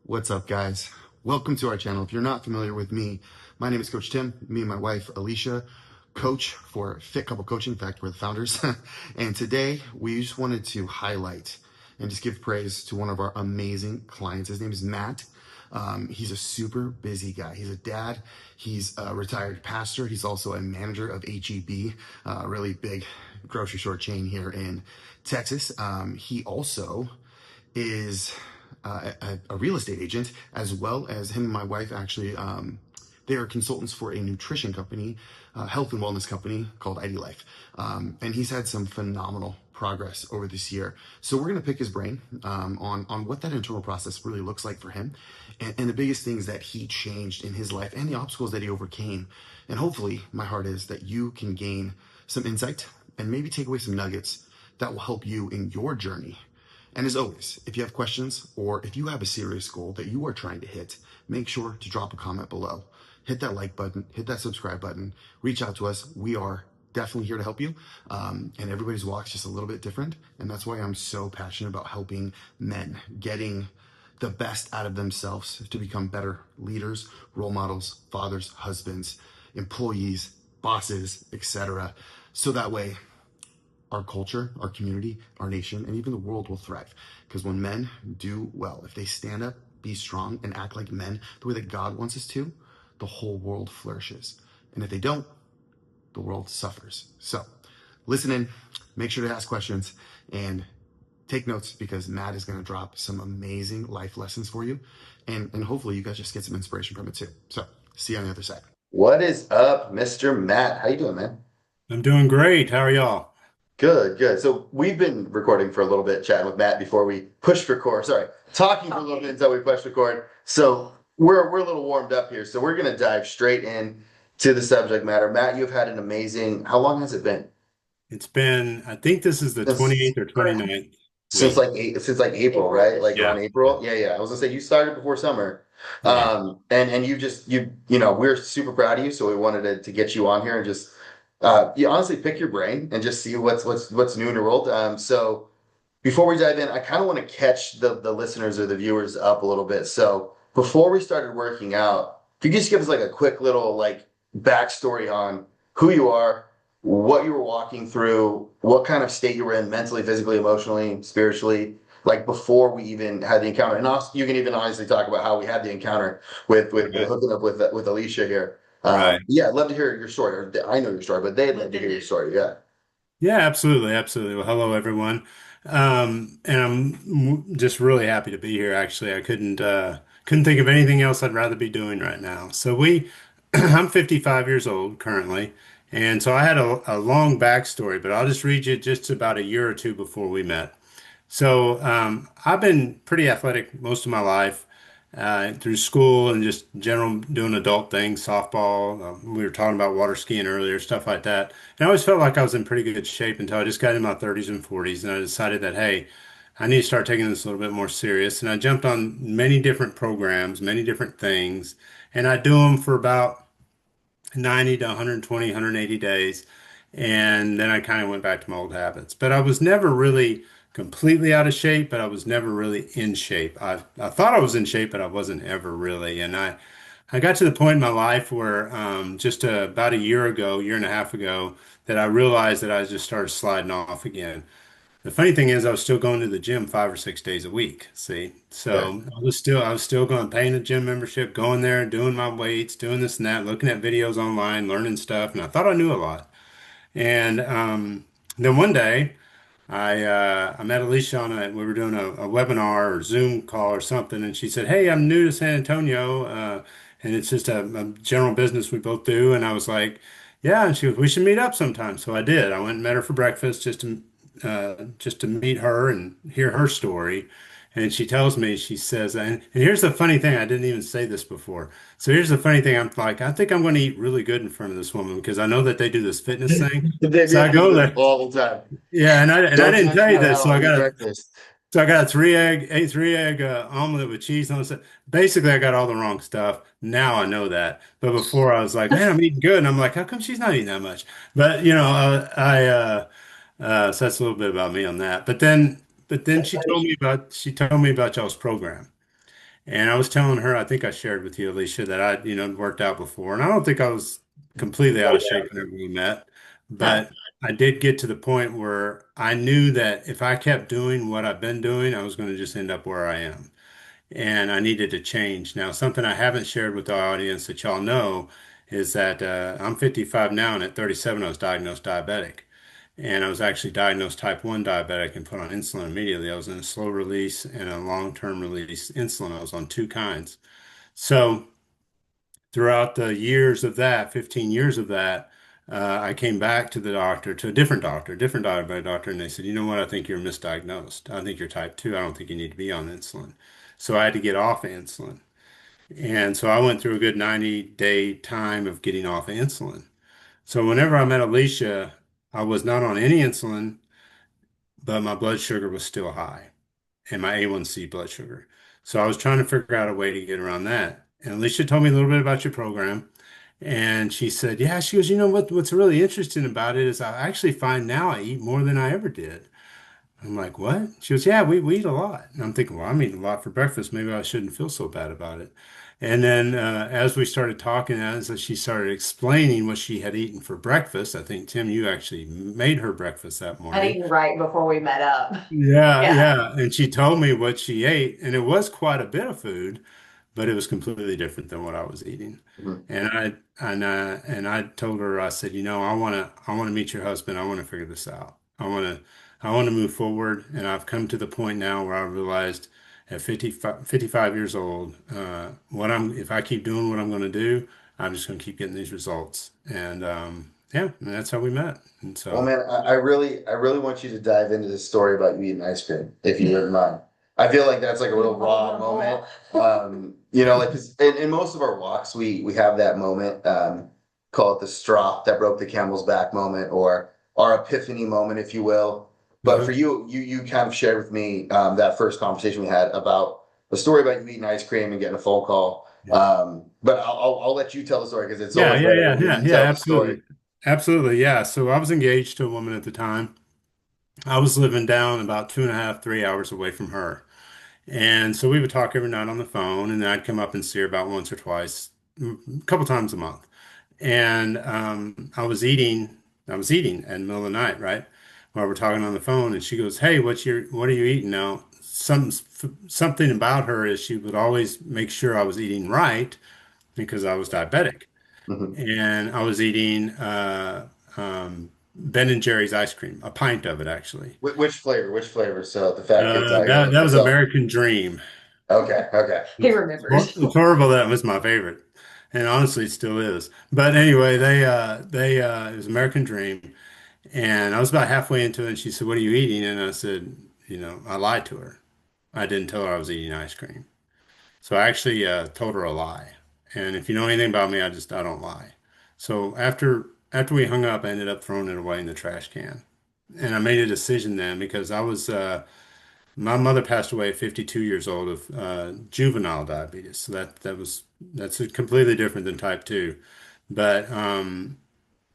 What's up, guys? Welcome to our channel. If you're not familiar with me, my name is Coach Tim. Me and my wife, Alicia, coach for Fit Couple Coaching. In fact, we're the founders. And today we just wanted to highlight and just give praise to one of our amazing clients. His name is Matt. He's a super busy guy. He's a dad. He's a retired pastor. He's also a manager of HEB, a really big grocery store chain here in Texas. He also is a real estate agent, as well as him and my wife actually, they are consultants for a nutrition company, health and wellness company called ID Life. And he's had some phenomenal progress over this year. So we're going to pick his brain on what that internal process really looks like for him and the biggest things that he changed in his life and the obstacles that he overcame. And hopefully my heart is that you can gain some insight and maybe take away some nuggets that will help you in your journey. And as always, if you have questions or if you have a serious goal that you are trying to hit, make sure to drop a comment below. Hit that like button, hit that subscribe button, reach out to us. We are definitely here to help you. And everybody's walk is just a little bit different. And that's why I'm so passionate about helping men getting the best out of themselves to become better leaders, role models, fathers, husbands, employees, bosses, etc. So that way our culture, our community, our nation, and even the world will thrive. Because when men do well, if they stand up, be strong, and act like men the way that God wants us to, the whole world flourishes. And if they don't, the world suffers. So listen in, make sure to ask questions, and take notes because Matt is going to drop some amazing life lessons for you. And hopefully you guys just get some inspiration from it too. So see you on the other side. What is up, Mr. Matt? How you doing, man? I'm doing great. How are y'all? Good, good. So we've been recording for a little bit, chatting with Matt before we pushed record. Sorry, talking for a little bit until we pushed record. So we're a little warmed up here. So we're gonna dive straight in to the subject matter. Matt, you've had an amazing. How long has it been? I think this is the Since 28th or 29th since week. like since like April, right? Like around Yeah. Yeah. April. Yeah, yeah. I was gonna say you started before summer. Yeah. And you just we're super proud of you. So we wanted to get you on here and just you honestly pick your brain and just see what's new in the world. So before we dive in, I kind of want to catch the listeners or the viewers up a little bit. So before we started working out, if you could just give us like a quick little like backstory on who you are, what you were walking through, what kind of state you were in mentally, physically, emotionally, spiritually, like before we even had the encounter. And also, you can even honestly talk about how we had the encounter with Right. hooking up with Alicia here. Right. Yeah, I'd love to hear your story. Or I know your story, but they'd love to hear your story. Yeah. Yeah, absolutely. Absolutely. Well, hello, everyone. And just really happy to be here, actually. I couldn't think of anything else I'd rather be doing right now. I'm 55 years old currently. And so I had a long backstory, but I'll just read you just about a year or two before we met. I've been pretty athletic most of my life, through school and just general doing adult things, softball. We were talking about water skiing earlier, stuff like that. And I always felt like I was in pretty good shape until I just got in my 30s and 40s, and I decided that, hey, I need to start taking this a little bit more serious. And I jumped on many different programs, many different things, and I do them for about 90 to 120, 180 days. And then I kind of went back to my old habits. But I was never really completely out of shape, but I was never really in shape. I thought I was in shape, but I wasn't ever really. I got to the point in my life where just about a year ago, year and a half ago, that I realized that I just started sliding off again. The funny thing is, I was still going to the gym 5 or 6 days a week. See, Yeah. so I was still going, paying a gym membership, going there, doing my weights, doing this and that, looking at videos online, learning stuff, and I thought I knew a lot. And then one day, I met Alicia we were doing a webinar or Zoom call or something, and she said, "Hey, I'm new to San Antonio, and it's just a general business we both do." And I was like, "Yeah," and she goes, "We should meet up sometime." So I did. I went and met her for breakfast just to meet her and hear her story. And she tells me, she says, and here's the funny thing, I didn't even say this before. So here's the funny thing, I'm like, I think I'm going to eat really good in front of this woman because I know that they do this fitness thing. They So I do go this there. all the time. Yeah, and I Don't didn't touch tell you my this, house. Eat breakfast. so I got a three egg omelet with cheese on it. Basically, I got all the wrong stuff. Now I know that, but before I was like, man, I'm eating good, and I'm like, how come she's not eating that much? But so that's a little bit about me on that. But then she told me about y'all's program, And I was telling her, I think I shared with you, Alicia, that I, worked out before. And I don't think I was completely out of shape whenever we met, No. but I did get to the point where I knew that if I kept doing what I've been doing, I was going to just end up where I am. And I needed to change. Now, something I haven't shared with the audience that y'all know is that I'm 55 now, and at 37, I was diagnosed diabetic. And I was actually diagnosed type 1 diabetic and put on insulin immediately. I was in a slow release and a long-term release insulin. I was on two kinds. So throughout the years of that, 15 years of that, I came back to the doctor, to a different diabetic doctor, and they said, you know what? I think you're misdiagnosed. I think you're type 2. I don't think you need to be on insulin. So I had to get off insulin. And so I went through a good 90-day time of getting off insulin. So whenever I met Alicia, I was not on any insulin, but my blood sugar was still high and my A1C blood sugar. So I was trying to figure out a way to get around that. And Alicia told me a little bit about your program. And she said, yeah, she goes, what's really interesting about it is I actually find now I eat more than I ever did. I'm like, what? She goes, yeah, we eat a lot. And I'm thinking, well, I'm eating a lot for breakfast. Maybe I shouldn't feel so bad about it. And then as we started talking, as she started explaining what she had eaten for breakfast, I think, Tim, you actually made her breakfast that I'd morning. eaten right before we met up. Yeah, Yeah. yeah. And she told me what she ate, and it was quite a bit of food, but it was completely different than what I was eating. Mhm. And I told her, I said, I want to meet your husband. I want to figure this out. I want to move forward. And I've come to the point now where I realized at 55 years old, if I keep doing what I'm going to do, I'm just going to keep getting these results. And yeah, and that's how we met. And Well, so, man, I really want you to dive into this story about you eating ice cream, if you wouldn't mind. I feel like that's like a real raw moment. Like 'cause in most of our walks, we have that moment, call it the straw that broke the camel's back moment, or our epiphany moment, if you will. But for uh-huh. you kind of shared with me that first conversation we had about the story about you eating ice cream and getting a phone call. Yeah. But I'll let you tell the story because it's Yeah, always yeah, better yeah, when yeah, you yeah, tell the story. absolutely. Absolutely, yeah. So I was engaged to a woman at the time. I was living down about 2.5, 3 hours away from her. And so we would talk every night on the phone, and then I'd come up and see her about once or twice, a couple times a month. And I was eating in the middle of the night, right? While we're talking on the phone, and she goes, "Hey, what are you eating now?" Something about her is she would always make sure I was eating right because I was diabetic. Mhm. And I was eating Ben and Jerry's ice cream, a pint of it actually. Which flavor? Which flavor? So the fat kids out here That like that was myself. American Dream. Okay, okay. He It's, remembers. it's horrible that was my favorite, and honestly, it still is. But anyway, it was American Dream, and I was about halfway into it, and she said, "What are you eating?" And I said, I lied to her. I didn't tell her I was eating ice cream. So I actually told her a lie. And if you know anything about me, I don't lie. So after we hung up, I ended up throwing it away in the trash can. And I made a decision then because my mother passed away at 52 years old of juvenile diabetes. So that's completely different than type 2. But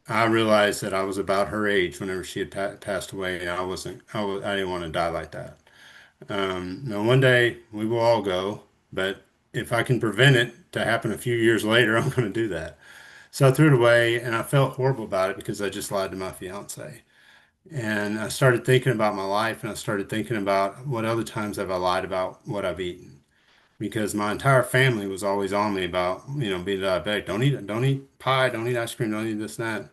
I realized that I was about her age whenever she had passed away, and I didn't want to die like that. Now, one day we will all go, but if I can prevent it to happen a few years later, I'm going to do that. So I threw it away and I felt horrible about it because I just lied to my fiance. And I started thinking about my life and I started thinking about what other times have I lied about what I've eaten. Because my entire family was always on me about, being diabetic. Don't eat pie, don't eat ice cream, don't eat this, that.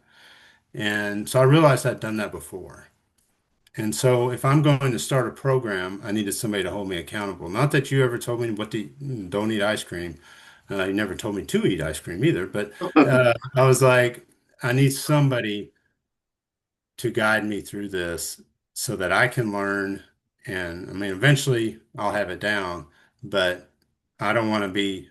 And so I realized I'd done that before. And so if I'm going to start a program, I needed somebody to hold me accountable. Not that you ever told me what to eat, don't eat ice cream. You never told me to eat ice cream either, but I was like, I need somebody to guide me through this so that I can learn. And I mean, eventually I'll have it down, but I don't want to be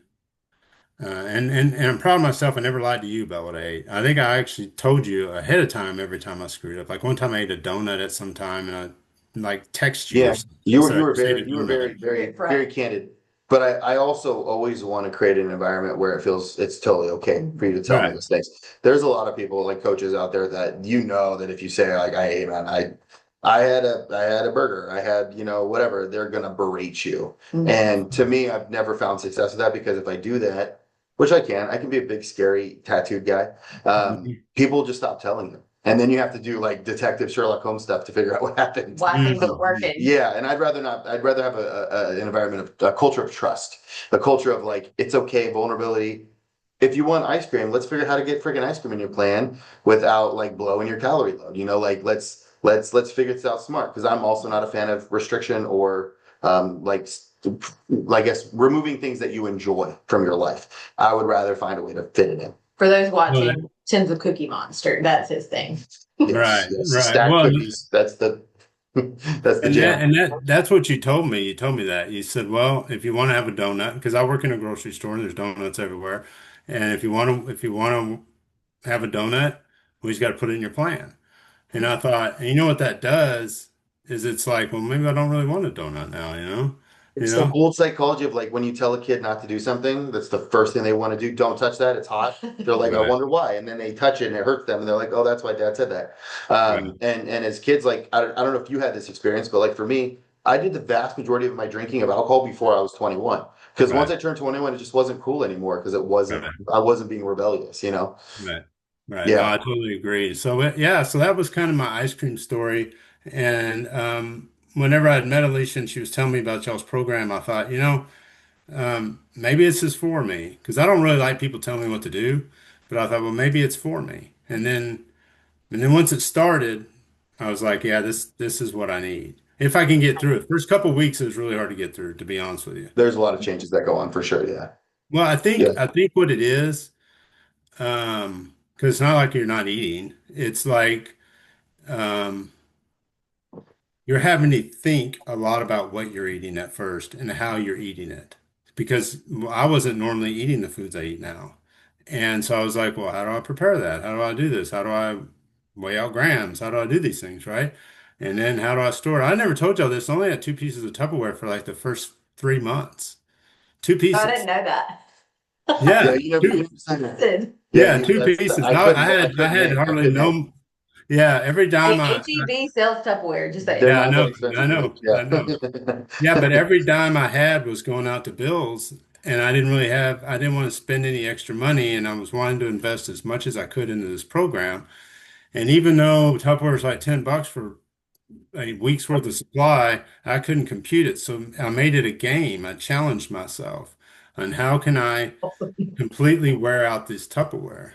and I'm proud of myself. I never lied to you about what I ate. I think I actually told you ahead of time every time I screwed up. Like one time I ate a donut at some time and I like text you or Yeah, something. I you were said you I were just ate very a you were very donut. very Right. very candid. But I also always want to create an environment where it feels it's totally okay for you to tell me Right. those things. There's a lot of people like coaches out there that that if you say like I man I had a burger. I had, whatever. They're gonna berate you. And to me, I've never found success with that because if I do that, which I can be a big, scary, tattooed guy. Mhm. People just stop telling you. And then you have to do like Detective Sherlock Holmes stuff to figure out what happened. Why things Mhm. aren't working. Yeah, and I'd rather not. I'd rather have an environment of a culture of trust, a culture of like it's okay, vulnerability. If you want ice cream, let's figure out how to get freaking ice cream in your plan without like blowing your calorie load. Like let's figure this out smart. Because I'm also not a fan of restriction or I guess removing things that you enjoy from your life. I would rather find a way to fit it in. For those Well, that- watching, Tim's a cookie monster. That's his thing. Yes, right, yes. right. Stack Well, cookies. That's the that's the and that jam. and that's what you told me. You told me that. You said, well, if you want to have a donut, because I work in a grocery store and there's donuts everywhere, and if you want to have a donut, we just got to put it in your plan. And I thought, and you know what that does is it's like, well, maybe I don't really want a donut now, you It's the know. old psychology of like when you tell a kid not to do something, that's the first thing they want to do. Don't touch that. It's hot. They're like, I Right, wonder why. And then they touch it and it hurts them. And they're like, oh, that's why dad said that. right, And as kids, like, I don't know if you had this experience, but like for me, I did the vast majority of my drinking of alcohol before I was 21. Because once right, I turned 21, it just wasn't cool anymore because I wasn't being rebellious. right, right. No, Yeah. I totally agree. So yeah, so that was kind of my ice cream story. And whenever I'd met Alicia and she was telling me about y'all's program, I thought, maybe this is for me because I don't really like people telling me what to do. But I thought, well, maybe it's for me. And then once it started, I was like, yeah, this is what I need. If I can get through it. First couple of weeks, it was really hard to get through, to be honest with you. There's a lot of changes that go on for sure. Yeah. Well, I Yeah. think I think what it is, because it's not like you're not eating. It's like um, you're having to think a lot about what you're eating at first and how you're eating it. Because I wasn't normally eating the foods I eat now. And so I was like, well, how do I prepare that? How do I do this? How do I weigh out grams? How do I do these things, right? And then how do I store it? I never told y'all this. I only had two pieces of Tupperware for like the first 3 months. Two I didn't pieces. know that. Yeah. Yeah, You two. never said that. Listen, Yeah. Yeah, two pieces. I I couldn't, I had I couldn't had hang. I hardly couldn't hang. no. Yeah, every hey, time HEB sells Tupperware, just They're saying. yeah, I not that know, I expensive, know, Coach. I know. Yeah. Yeah, but every dime I had was going out to bills, and I didn't want to spend any extra money, and I was wanting to invest as much as I could into this program. And even though Tupperware was like $10 for a week's worth of supply, I couldn't compute it. So I made it a game. I challenged myself on how can I completely wear out this Tupperware.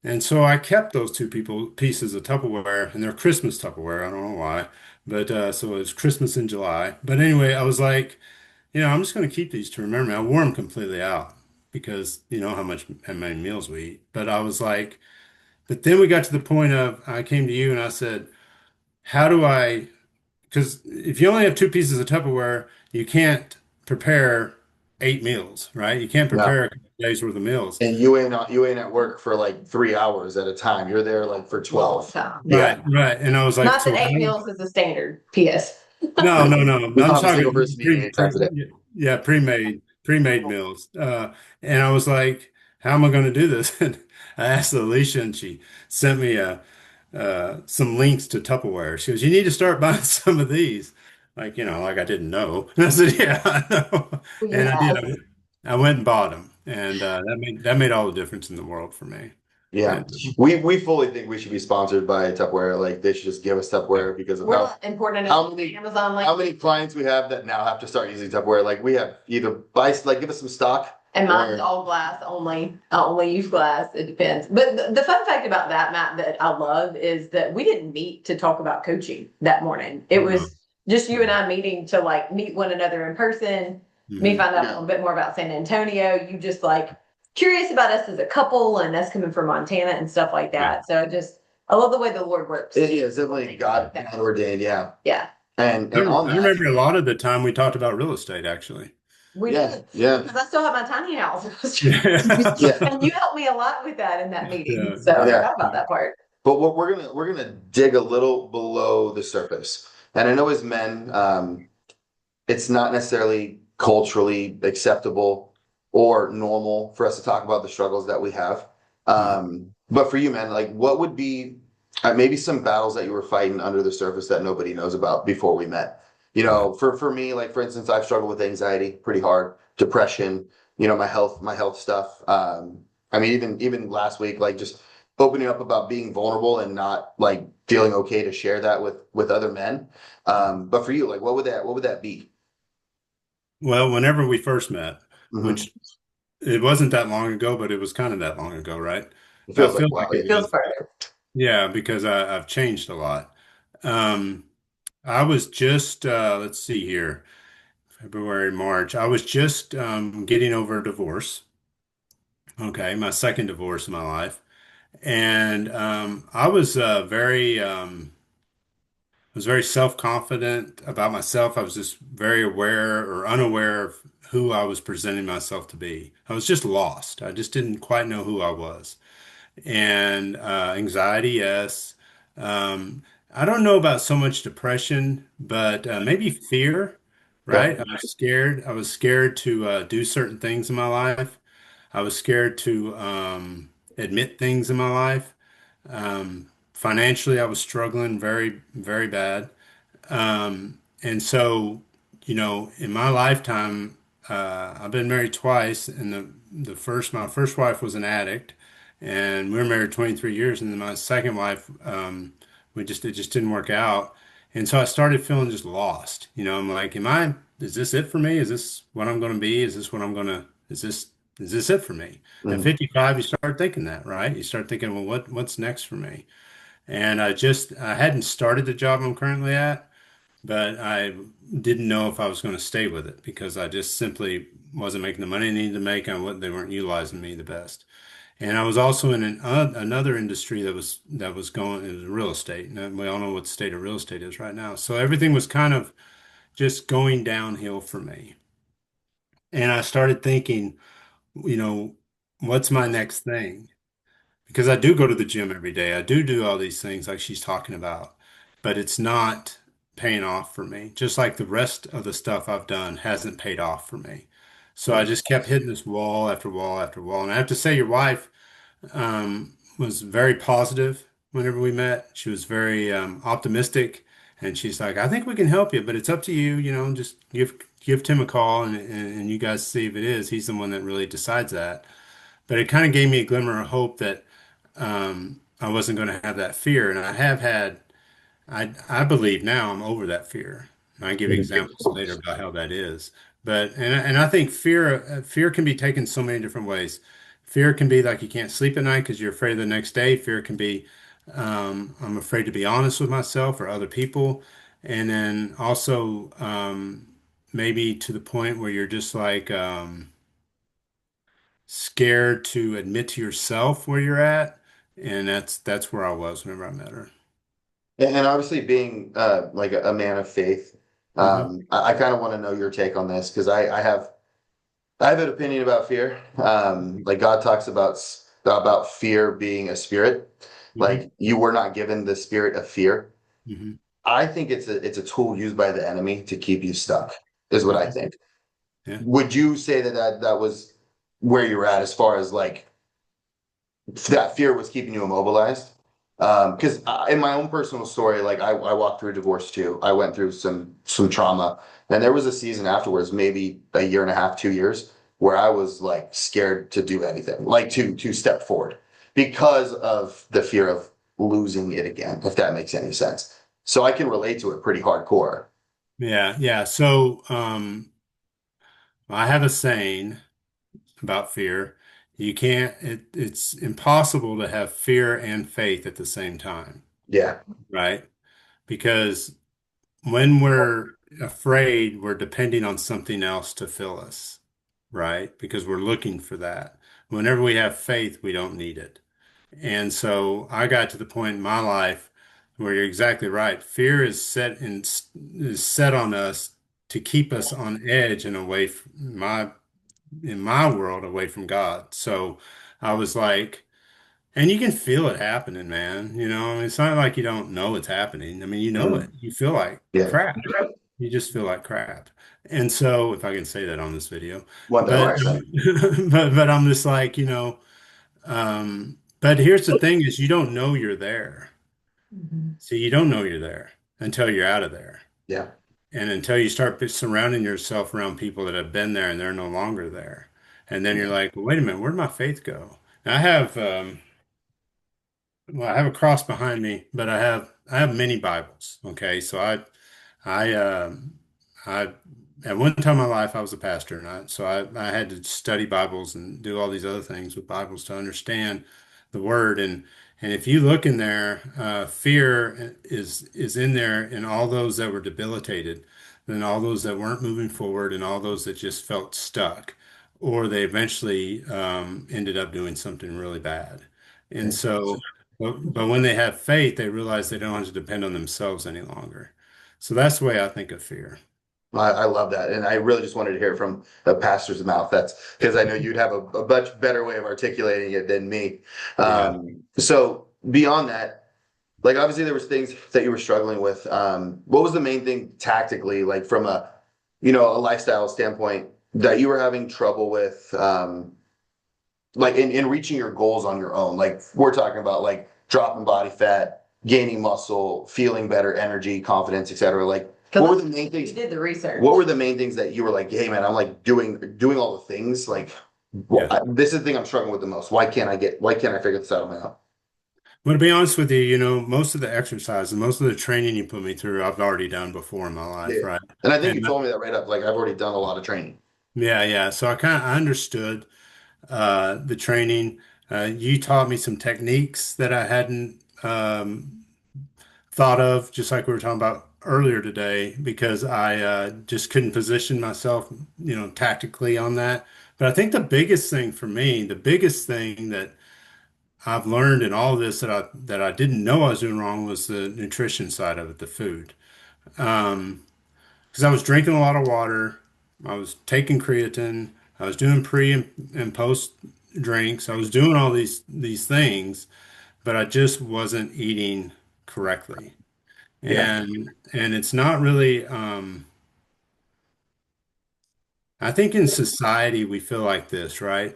And so I kept those pieces of Tupperware, and they're Christmas Tupperware. I don't know why, but so it was Christmas in July. But anyway, I was like, I'm just going to keep these to remember me. I wore them completely out because you know how many meals we eat. But I was like, but then we got to the point of I came to you and I said, how do I? Because if you only have two pieces of Tupperware, you can't prepare 8 meals, right? You can't No. prepare a couple days worth of meals. And you ain't at work for like 3 hours at a time. You're there like for Long 12. time. Yeah. Right, right. And I was like, Not that so eight how? meals is the standard. P.S. No, no, no. There's I'm not a single talking person eating 8 times a day. yeah, pre-made meals. And I was like, how am I going to do this? And I asked Alicia, and she sent me some links to Tupperware. She goes, you need to start buying some of these. Like I didn't know. And I said, yeah, I know. Well, you And I did. have. I went and bought them, and that made all the difference in the world for me. Yeah. And We fully think we should be sponsored by Tupperware. Like they should just give us Tupperware because of We're how not important how enough many Amazon like how many clients we have that now have to start using Tupperware. Like we have either give us some stock and mine's or all glass only. I only use glass. It depends. But the fun fact about that, Matt, that I love is that we didn't meet to talk about coaching that morning. It uh, was just you and I meeting to like meet one another in person, me mhm. find out a yeah. little bit more about San Antonio. You just like curious about us as a couple and us coming from Montana and stuff like Right. that. So I love the way the Lord works. It is definitely God Like that. ordained, yeah. Yeah. And on I that, remember a lot of the time we talked about real estate, actually. We yeah, did. yeah, Because I still have my tiny house. Yeah. yeah, And you helped me a lot with that in that meeting. Yeah, So I yeah, yeah. forgot about that part. But what we're gonna dig a little below the surface. And I know as men, it's not necessarily culturally acceptable or normal for us to talk about the struggles that we have. Mhm. But for you, man, like what would be maybe some battles that you were fighting under the surface that nobody knows about before we met. Yeah. For me, like for instance, I've struggled with anxiety pretty hard, depression, my health stuff. I mean, even last week, like just opening up about being vulnerable and not like feeling okay to share that with other men. But for you, like what would that be? Well, whenever we first met, Hmm. which it wasn't that long ago, but it was kind of that long ago, right? It I feels like feel wow, like it yeah. Feels is. perfect. Yeah, because I've changed a lot. Um, I was just, let's see here, February, March. I was just getting over a divorce. Okay, my second divorce in my life. And I was very self-confident about myself. I was just very aware or unaware of who I was presenting myself to be. I was just lost. I just didn't quite know who I was. And anxiety, yes. Um, I don't know about so much depression, but maybe fear, Okay. right? I was scared to do certain things in my life. I was scared to admit things in my life. Financially, I was struggling very, very bad. And so, in my lifetime, I've been married twice, and my first wife was an addict, and we were married 23 years, and then my second wife, it just didn't work out, and so I started feeling just lost. I'm like, is this it for me? Is this what I'm going to be? Is this it for me? At Mhm. 55, you start thinking that, right? You start thinking, well, what's next for me? And I hadn't started the job I'm currently at, but I didn't know if I was going to stay with it because I just simply wasn't making the money I needed to make and what they weren't utilizing me the best. And I was also in another industry that was going it was real estate, and we all know what the state of real estate is right now. So everything was kind of just going downhill for me. And I started thinking, you know, what's my next thing? Because I do go to the gym every day. I do all these things like she's talking about, but it's not paying off for me. Just like the rest of the stuff I've done hasn't paid off for me. So I just kept hitting this wall after wall after wall. And I have to say, your wife was very positive whenever we met. She was very optimistic, and she's like, "I think we can help you, but it's up to you. Just give Tim a call, and you guys see if it is. He's the one that really decides that." But it kind of gave me a glimmer of hope that I wasn't going to have that fear. And I believe now I'm over that fear. And I give examples later about how that is. And I think fear can be taken so many different ways. Fear can be like you can't sleep at night because you're afraid of the next day. Fear can be I'm afraid to be honest with myself or other people. And then also maybe to the point where you're just like scared to admit to yourself where you're at. And that's where I was whenever I met her. And obviously being like a man of faith, Hmm. I kind of want to know your take on this because I have an opinion about fear. Like God talks about fear being a spirit. Hmm. Like you were not given the spirit of fear. Hmm. I think it's a tool used by the enemy to keep you stuck, is what I Hmm. think. Yeah. Would you say that was where you're at as far as like that fear was keeping you immobilized? Because in my own personal story, like I walked through a divorce too. I went through some trauma, and there was a season afterwards, maybe a year and a half, 2 years, where I was like scared to do anything, like to step forward because of the fear of losing it again, if that makes any sense. So I can relate to it pretty hardcore. Yeah. Yeah. So I have a saying about fear. It's impossible to have fear and faith at the same time, Yeah. right? Because when we're afraid, we're depending on something else to fill us, right? Because we're looking for that. Whenever we have faith, we don't need it. And so I got to the point in my life where you're exactly right. Fear is set on us to keep us on edge and away from in my world away from God. So I was like, and you can feel it happening, man. I mean, it's not like you don't know it's happening. I mean, you know Mm, it. You feel like yeah. crap. You just feel like crap. And so, if I can say that on this video, but 100%. but I'm just like, but here's the thing is you don't know you're there. Mhm. So you don't know you're there until you're out of there. Yeah. And until you start surrounding yourself around people that have been there and they're no longer there. And then you're like, well, wait a minute, where'd my faith go? Now, I have a cross behind me, but I have many Bibles. Okay. So I, I, at one time in my life, I was a pastor, and I had to study Bibles and do all these other things with Bibles to understand the word. And if you look in there, fear is in there in all those that were debilitated, and all those that weren't moving forward, and all those that just felt stuck, or they eventually ended up doing something really bad. And so, but when they have faith, they realize they don't have to depend on themselves any longer. So that's the way I think of fear. I love that. And I really just wanted to hear it from a pastor's mouth. That's because I know you'd have a much better way of articulating it than me. Yeah. So beyond that, like obviously there was things that you were struggling with. What was the main thing tactically, like from a, a lifestyle standpoint that you were having trouble with, like in reaching your goals on your own? Like we're talking about like dropping body fat, gaining muscle, feeling better, energy, confidence, etc. Like what were the main You things? did the research. What were the main things that you were like, hey man, I'm like doing all the things. Like Yeah. this is the thing I'm struggling with the most. Why can't I figure this out on my own? Well, to be honest with you, most of the exercise and most of the training you put me through, I've already done before in my Yeah. life, right? And I think you And told me that right up. Like I've already done a lot of training. yeah, yeah. So I understood the training. You taught me some techniques that I hadn't thought of, just like we were talking about earlier today, because I just couldn't position myself, tactically on that. But I think the biggest thing for me, the biggest thing that I've learned in all of this that I didn't know I was doing wrong was the nutrition side of it, the food. Because I was drinking a lot of water, I was taking creatine, I was doing pre and post drinks, I was doing all these things, but I just wasn't eating correctly. Yeah. And it's not really I think in society we feel like this, right?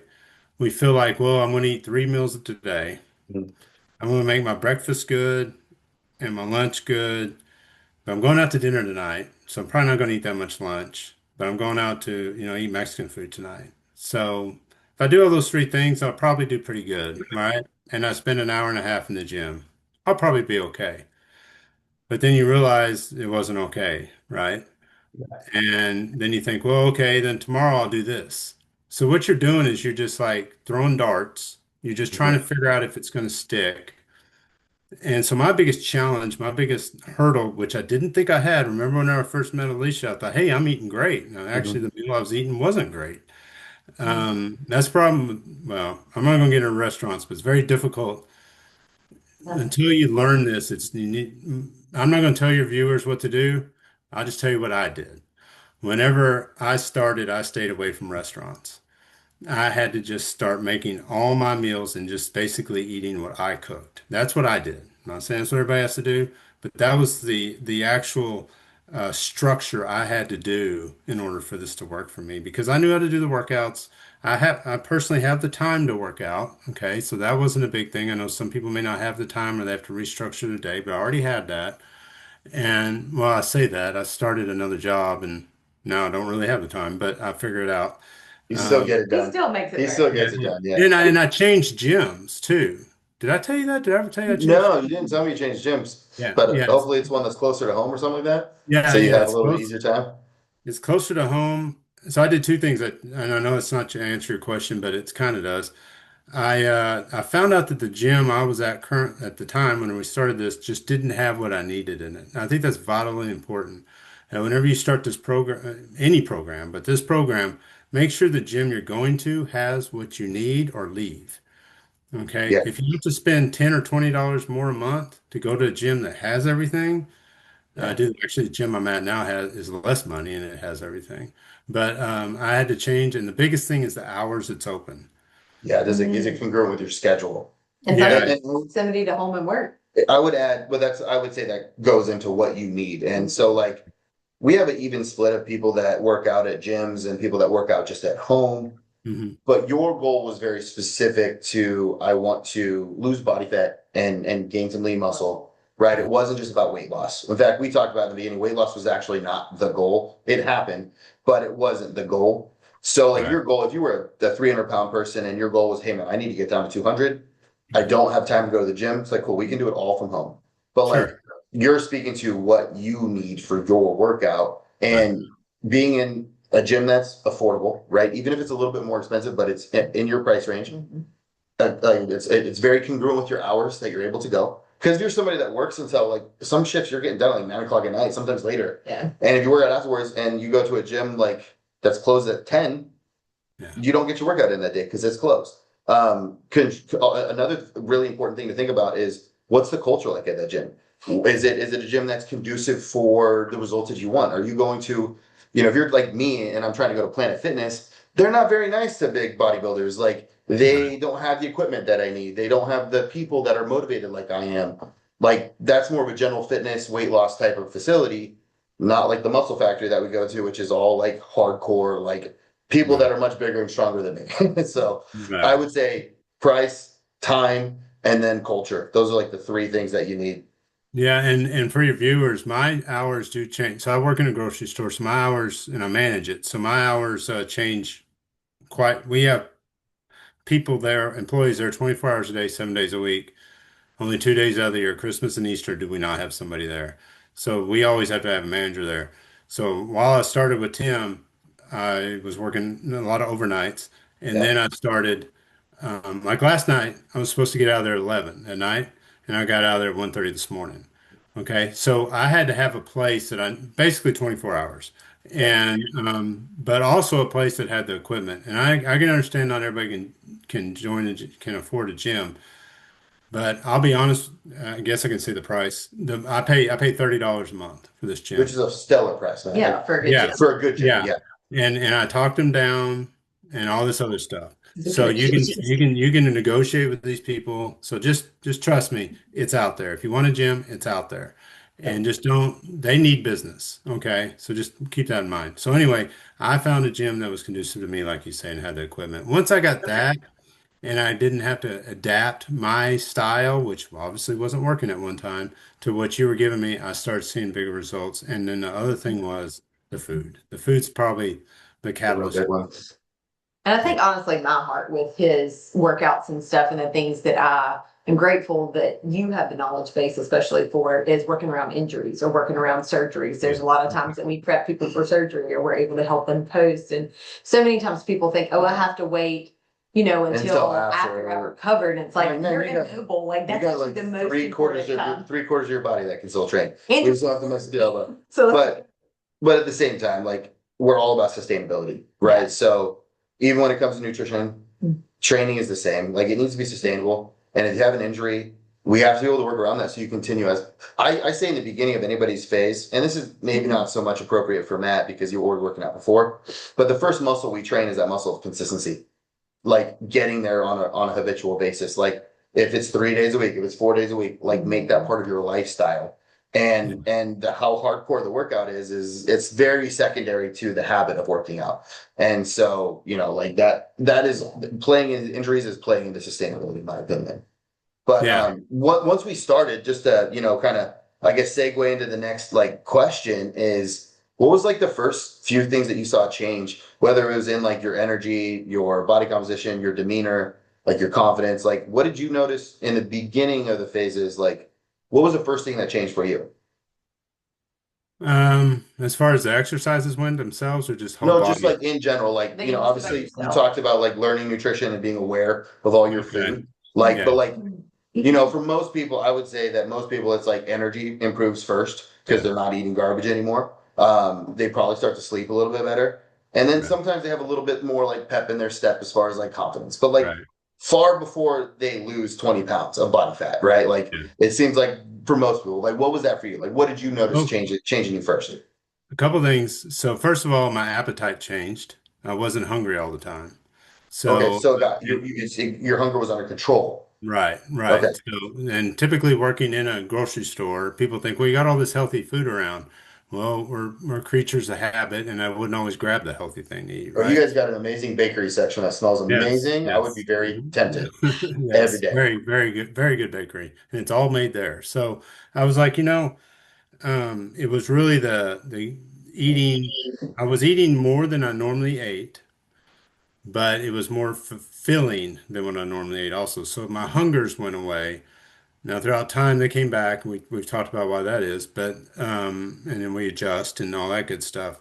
We feel like, well, I'm going to eat 3 meals a day. Mhm. I'm going to make my breakfast good and my lunch good. But I'm going out to dinner tonight, so I'm probably not going to eat that much lunch. But I'm going out to, eat Mexican food tonight. So if I do all those three things, I'll probably do pretty good, right? And I spend an hour and a half in the gym. I'll probably be okay. But then you realize it wasn't okay, right? And then you think, well, okay, then tomorrow I'll do this. So what you're doing is you're just like throwing darts. You're just trying Mhm. to figure out if it's going to stick. And so my biggest challenge, my biggest hurdle, which I didn't think I had, remember when I first met Alicia, I thought, hey, I'm eating great. Now, actually, Mhm. the meal I was eating wasn't great. That's the problem. Well, I'm not going to get into restaurants, but it's very difficult until you learn this. I'm not going to tell your viewers what to do. I'll just tell you what I did. Whenever I started, I stayed away from restaurants. I had to just start making all my meals and just basically eating what I cooked. That's what I did. I'm not saying that's what everybody has to do, but that was the actual structure I had to do in order for this to work for me because I knew how to do the workouts. I personally have the time to work out. Okay, so that wasn't a big thing. I know some people may not have the time or they have to restructure their day, but I already had that. And well, I say that I started another job and now I don't really have the time, but I figure it out. You still Um, get it He done. still makes it He still work. yeah, gets it yeah. done. Yeah. And I changed gyms too. Did I tell you that? Did I ever tell you I changed? No, you didn't tell me you changed gyms, Yeah, but yeah, hopefully it's one that's closer to home or something like that. So yeah, you yeah. have a little bit easier time. It's closer to home. So I did two things and I know it's not to answer your question, but it kind of does. I found out that the gym I was at current at the time when we started this just didn't have what I needed in it. And I think that's vitally important. And whenever you start this program, any program, but this program, make sure the gym you're going to has what you need or leave. Okay. Yeah. If you have to spend $10 or $20 more a month to go to a gym that has everything, Yeah. dude, actually the gym I'm at now has is less money and it has everything. But I had to change, and the biggest thing is the hours it's open. Yeah. Is it congruent with your schedule? And Yeah, sometimes And proximity to home and work. I would add, but I would say that goes into what you need. And so like we have an even split of people that work out at gyms and people that work out just at home. hmm But your goal was very specific to I want to lose body fat and gain some lean muscle. right? It Yeah. wasn't just about weight loss. In fact, we talked about in the beginning, weight loss was actually not the goal. It happened, but it wasn't the goal. So, like Right. your goal, if you were a 300-pound person and your goal was, hey man, I need to get down to 200, I Mhm. don't have time to go to the gym. It's like, cool, we can do it all from home. But like Sure. you're speaking to what you need for your workout Right. and being in a gym that's affordable, right? Even if it's a little bit more expensive, but it's in your price range. Like it's very congruent with your hours that you're able to go. Because if you're somebody that works until like some shifts, you're getting done at like 9 o'clock at night, sometimes later. Yeah. And if you work out afterwards and you go to a gym like that's closed at 10, Yeah. you don't get your workout in that day because it's closed. Another really important thing to think about is what's the culture like at that gym? Is it a gym that's conducive for the results that you want? Are you going to, if you're like me and I'm trying to go to Planet Fitness, they're not very nice to big bodybuilders. Like Right. they don't have the equipment that I need. They don't have the people that are motivated like I am. Like that's more of a general fitness weight loss type of facility, not like the Muscle Factory that we go to, which is all like hardcore, like people Right. that are much bigger and stronger than me. So I Right. would say price, time, and then culture. Those are like the three things that you need. Yeah, and for your viewers, my hours do change. So I work in a grocery store, so my hours and I manage it. So my hours change quite. We have people there, employees there 24 hours a day, 7 days a week. Only 2 days out of the year, Christmas and Easter, do we not have somebody there. So we always have to have a manager there. So while I started with Tim, I was working a lot of overnights. And Yeah. then I started, like last night, I was supposed to get out of there at 11 at night, and I got out of there at 1:30 this morning. Okay. So I had to have a place that I basically 24 hours. Yeah. And but also a place that had the equipment. And I can understand not everybody can join and can afford a gym. But I'll be honest, I guess I can say the price. I pay $30 a month for this Which gym. is a stellar price, man. Yeah, Like for a good Yeah, gym. for a good gym. yeah. Yeah. And I talked them down and all this other stuff. It's a So good gym. you can negotiate with these people. So just trust me, it's out there. If you want a gym, it's out there. Yeah. And just don't, they need business. Okay. So just keep that in mind. So anyway, I found a gym that was conducive to me, like you say, and had the equipment. Once I got that, and I didn't have to adapt my style, which obviously wasn't working at one time, to what you were giving me. I started seeing bigger results. And then the other thing was the food. The food's probably the The real catalyst. big one. And I Yeah. think honestly, my heart with his workouts and stuff and the things that I am grateful that you have the knowledge base, especially for, is working around injuries or working around surgeries. There's a lot of times that we prep people for surgery or we're able to help them post. And so many times people think, oh, I have to wait, Until until after I've after. recovered. And it's like, Like, man, you're you got immobile. Like you that's got actually like the most three quarters important of your time. 3/4 of your body that can still train. And We still have to mess with the elbow. so But at the same time, like we're all about sustainability, right? yeah. So even when it comes to nutrition, training is the same. Like it needs to be sustainable. And if you have an injury, we have to be able to work around that so you continue as I say in the beginning of anybody's phase, and this is maybe not so much appropriate for Matt because you were working out before, but the first muscle we train is that muscle of consistency, like getting there on a habitual basis. Like if it's 3 days a week, if it's 4 days a week, like make that part of your lifestyle. And how hardcore the workout is it's very secondary to the habit of working out. And so, like that is playing in injuries is playing into sustainability, in my opinion. But Yeah. once we started, just to kind of I guess segue into the next like question is what was like the first few things that you saw change, whether it was in like your energy, your body composition, your demeanor, like your confidence, like what did you notice in the beginning of the phases? Like what was the first thing that changed for you? As far as the exercises went themselves or just whole No, just body? like in general, I like think it's just about obviously you yourself. talked about like learning nutrition and being aware of all your Okay. food, like but Yeah. like for most people, I would say that most people, it's like energy improves first because Yeah. they're not eating garbage anymore. They probably start to sleep a little bit better. And then Right. sometimes they have a little bit more like pep in their step as far as like confidence, but like Right. far before they lose 20 pounds of body fat, right? Like Yeah. it seems like for most people, like what was that for you? Like what did you notice Oh, changing you first? a couple things. So first of all, my appetite changed. I wasn't hungry all the time. Okay, So so it got your hunger was under control. right, Okay. right. So, and typically working in a grocery store, people think, well, you got all this healthy food around. Well, we're creatures of habit, and I wouldn't always grab the healthy thing to eat, Oh, you right? guys got an amazing bakery section that smells Yes, amazing. I would be yes. very tempted every Yes, day. very good bakery, and it's all made there. So I was like, it was really the eating. I was eating more than I normally ate, but it was more fulfilling than what I normally ate also. So my hungers went away. Now throughout time they came back, and we've talked about why that is, but and then we adjust and all that good stuff.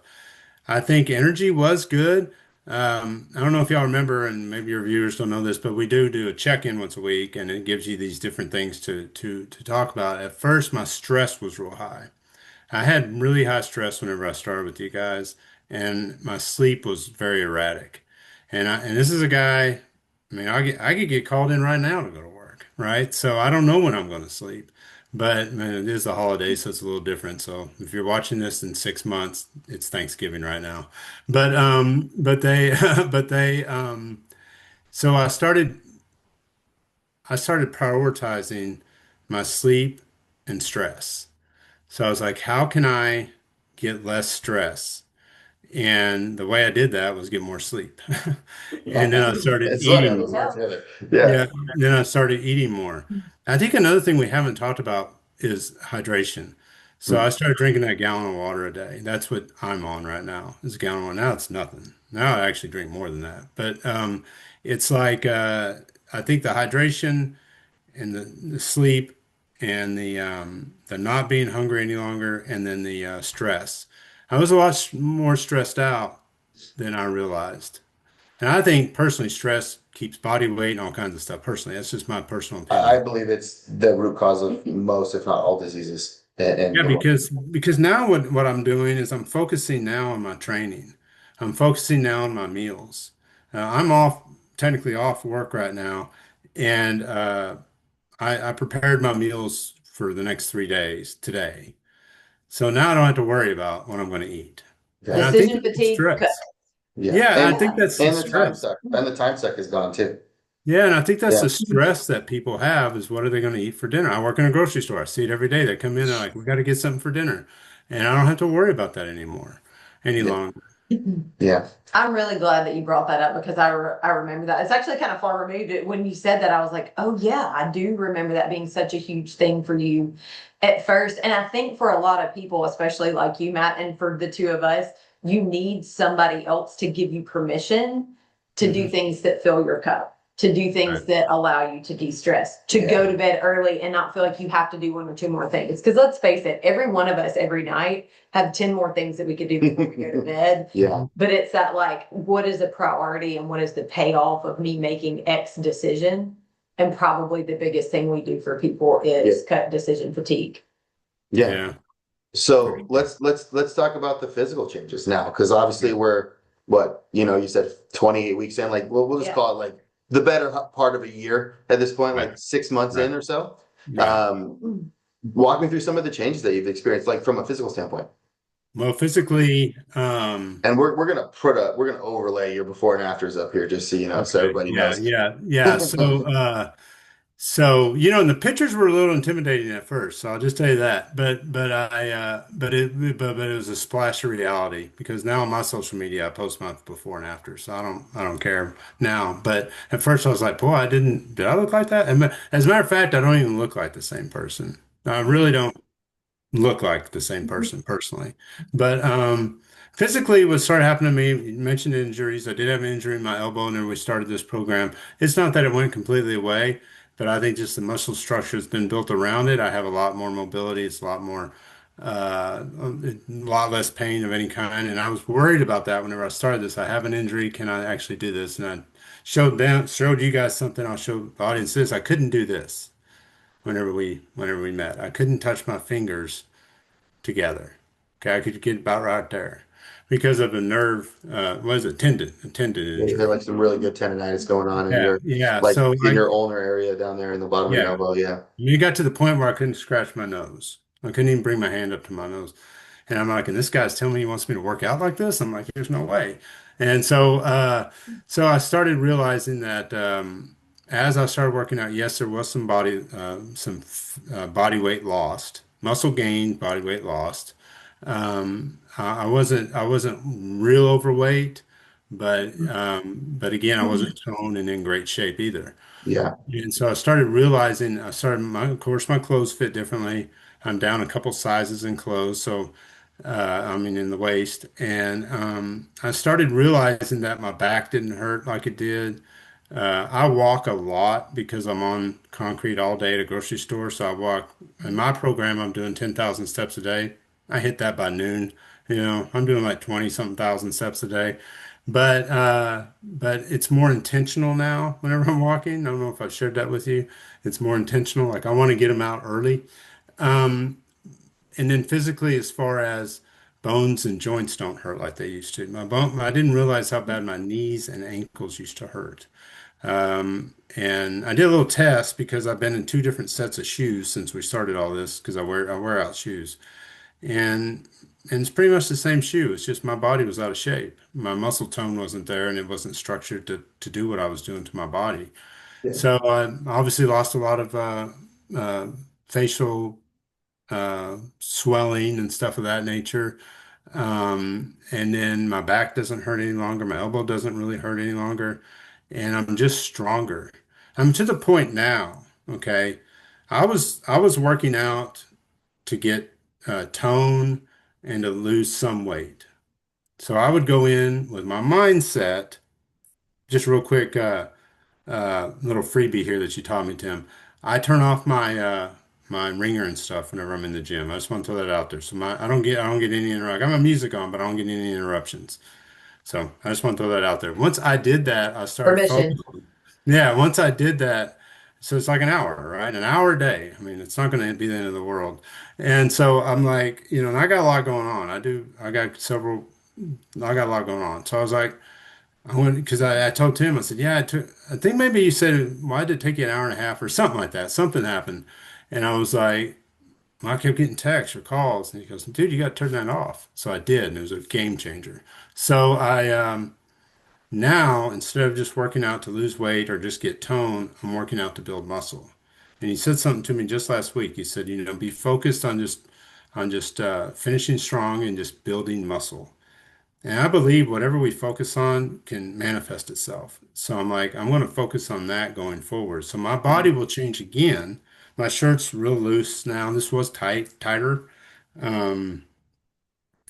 I think energy was good. I don't know if y'all remember, and maybe your viewers don't know this, but we do a check-in once a week, and it gives you these different things to talk about. At first, my stress was real high. I had really high stress whenever I started with you guys, and my sleep was very erratic. And this is a guy, I mean, I could get called in right now to go to work, right? So I don't know when I'm going to sleep. But man, it is the holiday, so it's a little different. So if you're watching this in 6 months, it's Thanksgiving right now. But they, but they, so I started prioritizing my sleep and stress. So I was like, how can I get less stress? And the way I did that was get more sleep. And then I started It's funny how eating those work more. together. Yeah. Yeah, then I started eating more. I think another thing we haven't talked about is hydration. So I Mm. started drinking that gallon of water a day. That's what I'm on right now. Is a gallon of water. Now it's nothing. Now I actually drink more than that. But it's like I think the hydration and the sleep and the not being hungry any longer, and then the stress. I was a lot more stressed out than I realized. And I think personally, stress keeps body weight and all kinds of stuff. Personally, that's just my personal I opinion. believe it's the root cause of most, if not all, diseases. Yeah, And because now what I'm doing is I'm focusing now on my training. I'm focusing now on my meals. I'm off technically off work right now, and I prepared my meals for the next 3 days today. So now I don't have to worry about what I'm going to eat. And yeah, I think Decision that's the fatigue. stress. yeah, Yeah, I and think Yeah. that's the and the time stress. suck, and the time suck is gone too. Yeah, and I think that's Yeah, the stress that people have is what are they going to eat for dinner? I work in a grocery store. I see it every day. They come in, they're like, we got to get something for dinner. And I don't have to worry about that anymore, any yeah, longer. yeah. I'm really glad that you brought that up because I remember that. It's actually kind of far removed. When you said that, I was like, oh, yeah, I do remember that being such a huge thing for you at first. And I think for a lot of people, especially like you, Matt, and for the two of us, you need somebody else to give you permission to do Hmm. things that fill your cup, to do things Right. that allow you to de-stress, to Yeah. go to bed early and not feel like you have to do one or two more things. Because let's face it, every one of us every night have 10 more things that we could do before we go to bed. Yeah, But it's that like, what is the priority and what is the payoff of me making X decision? And probably the biggest thing we do for people is cut decision fatigue. yeah. Yeah. For So sure. let's talk about the physical changes now, because obviously we're what you said 28 weeks in, like we'll just Yeah. call it like the better part of a year at this point, Right. like 6 months Right. in or so. Right. Um, Walk me through some of the changes that you've experienced, like from a physical standpoint. Well, physically, And we're gonna overlay your before and afters up here, just so you know, so okay. everybody Yeah. knows. Yeah. Yeah. So, and the pictures were a little intimidating at first, so I'll just tell you that. But it was a splash of reality because now on my social media I post my before and after, so I don't care now. But at first I was like, boy, did I look like that? And as a matter of fact, I don't even look like the same person. I really don't look like the same person personally. But physically, what started happening to me, you mentioned injuries. I did have an injury in my elbow, and then we started this program. It's not that it went completely away, but I think just the muscle structure has been built around it. I have a lot more mobility. It's a lot less pain of any kind. And I was worried about that whenever I started this. I have an injury. Can I actually do this? And I showed you guys something. I'll show the audience this. I couldn't do this whenever we met. I couldn't touch my fingers together. Okay, I could get about right there because of a nerve, what is it, a tendon You had injury. like some really good tendonitis going on in Yeah, your yeah. like So in your ulnar area down there in the bottom of your yeah, elbow. Yeah. it got to the point where I couldn't scratch my nose. I couldn't even bring my hand up to my nose. And I'm like, and this guy's telling me he wants me to work out like this? I'm like, there's no way. And so I started realizing that as I started working out, yes, there was some body weight lost, muscle gained, body weight lost. I wasn't real overweight, but again, I wasn't toned and in great shape either. Yeah. And so I started realizing of course, my clothes fit differently. I'm down a couple sizes in clothes, so I mean in the waist, and I started realizing that my back didn't hurt like it did. I walk a lot because I'm on concrete all day at a grocery store. So I walk in my program, I'm doing 10,000 steps a day. I hit that by noon. I'm doing like 20 something thousand steps a day. But it's more intentional now whenever I'm walking. I don't know if I've shared that with you. It's more intentional. Like I want to get them out early. Um, and then physically, as far as bones and joints don't hurt like they used to. I didn't realize how bad my knees and ankles used to hurt. And I did a little test because I've been in two different sets of shoes since we started all this because I wear out shoes. And and it's pretty much the same shoe. It's just my body was out of shape. My muscle tone wasn't there and it wasn't structured to do what I was doing to my body. Yeah. So I obviously lost a lot of uh, facial swelling and stuff of that nature. And then my back doesn't hurt any longer. My elbow doesn't really hurt any longer. And I'm just stronger. I'm to the point now, okay? I was working out to get tone and to lose some weight. So I would go in with my mindset, just real quick, little freebie here that you taught me, Tim. I turn off my ringer and stuff whenever I'm in the gym. I just want to throw that out there. So I don't get any interrupt. I got my music on, but I don't get any interruptions. So I just want to throw that out there. Once I did that, I started Permission. focusing. Yeah, once I did that, so it's like an hour, right? An hour a day. I mean, it's not going to be the end of the world. And so I'm like, and I got a lot going on. I got a lot going on. So I was like, I went because I told Tim, I said, yeah, I think maybe you said, why did it take you an hour and a half or something like that? Something happened. And I was like, well, I kept getting texts or calls. And he goes, dude, you got to turn that off. So I did. And it was a game changer. So now, instead of just working out to lose weight or just get tone, I'm working out to build muscle. And he said something to me just last week. He said, be focused on just finishing strong and just building muscle. And I believe whatever we focus on can manifest itself. So I'm like, I'm going to focus on that going forward. So my body will change again. My shirt's real loose now. This was tighter. Um,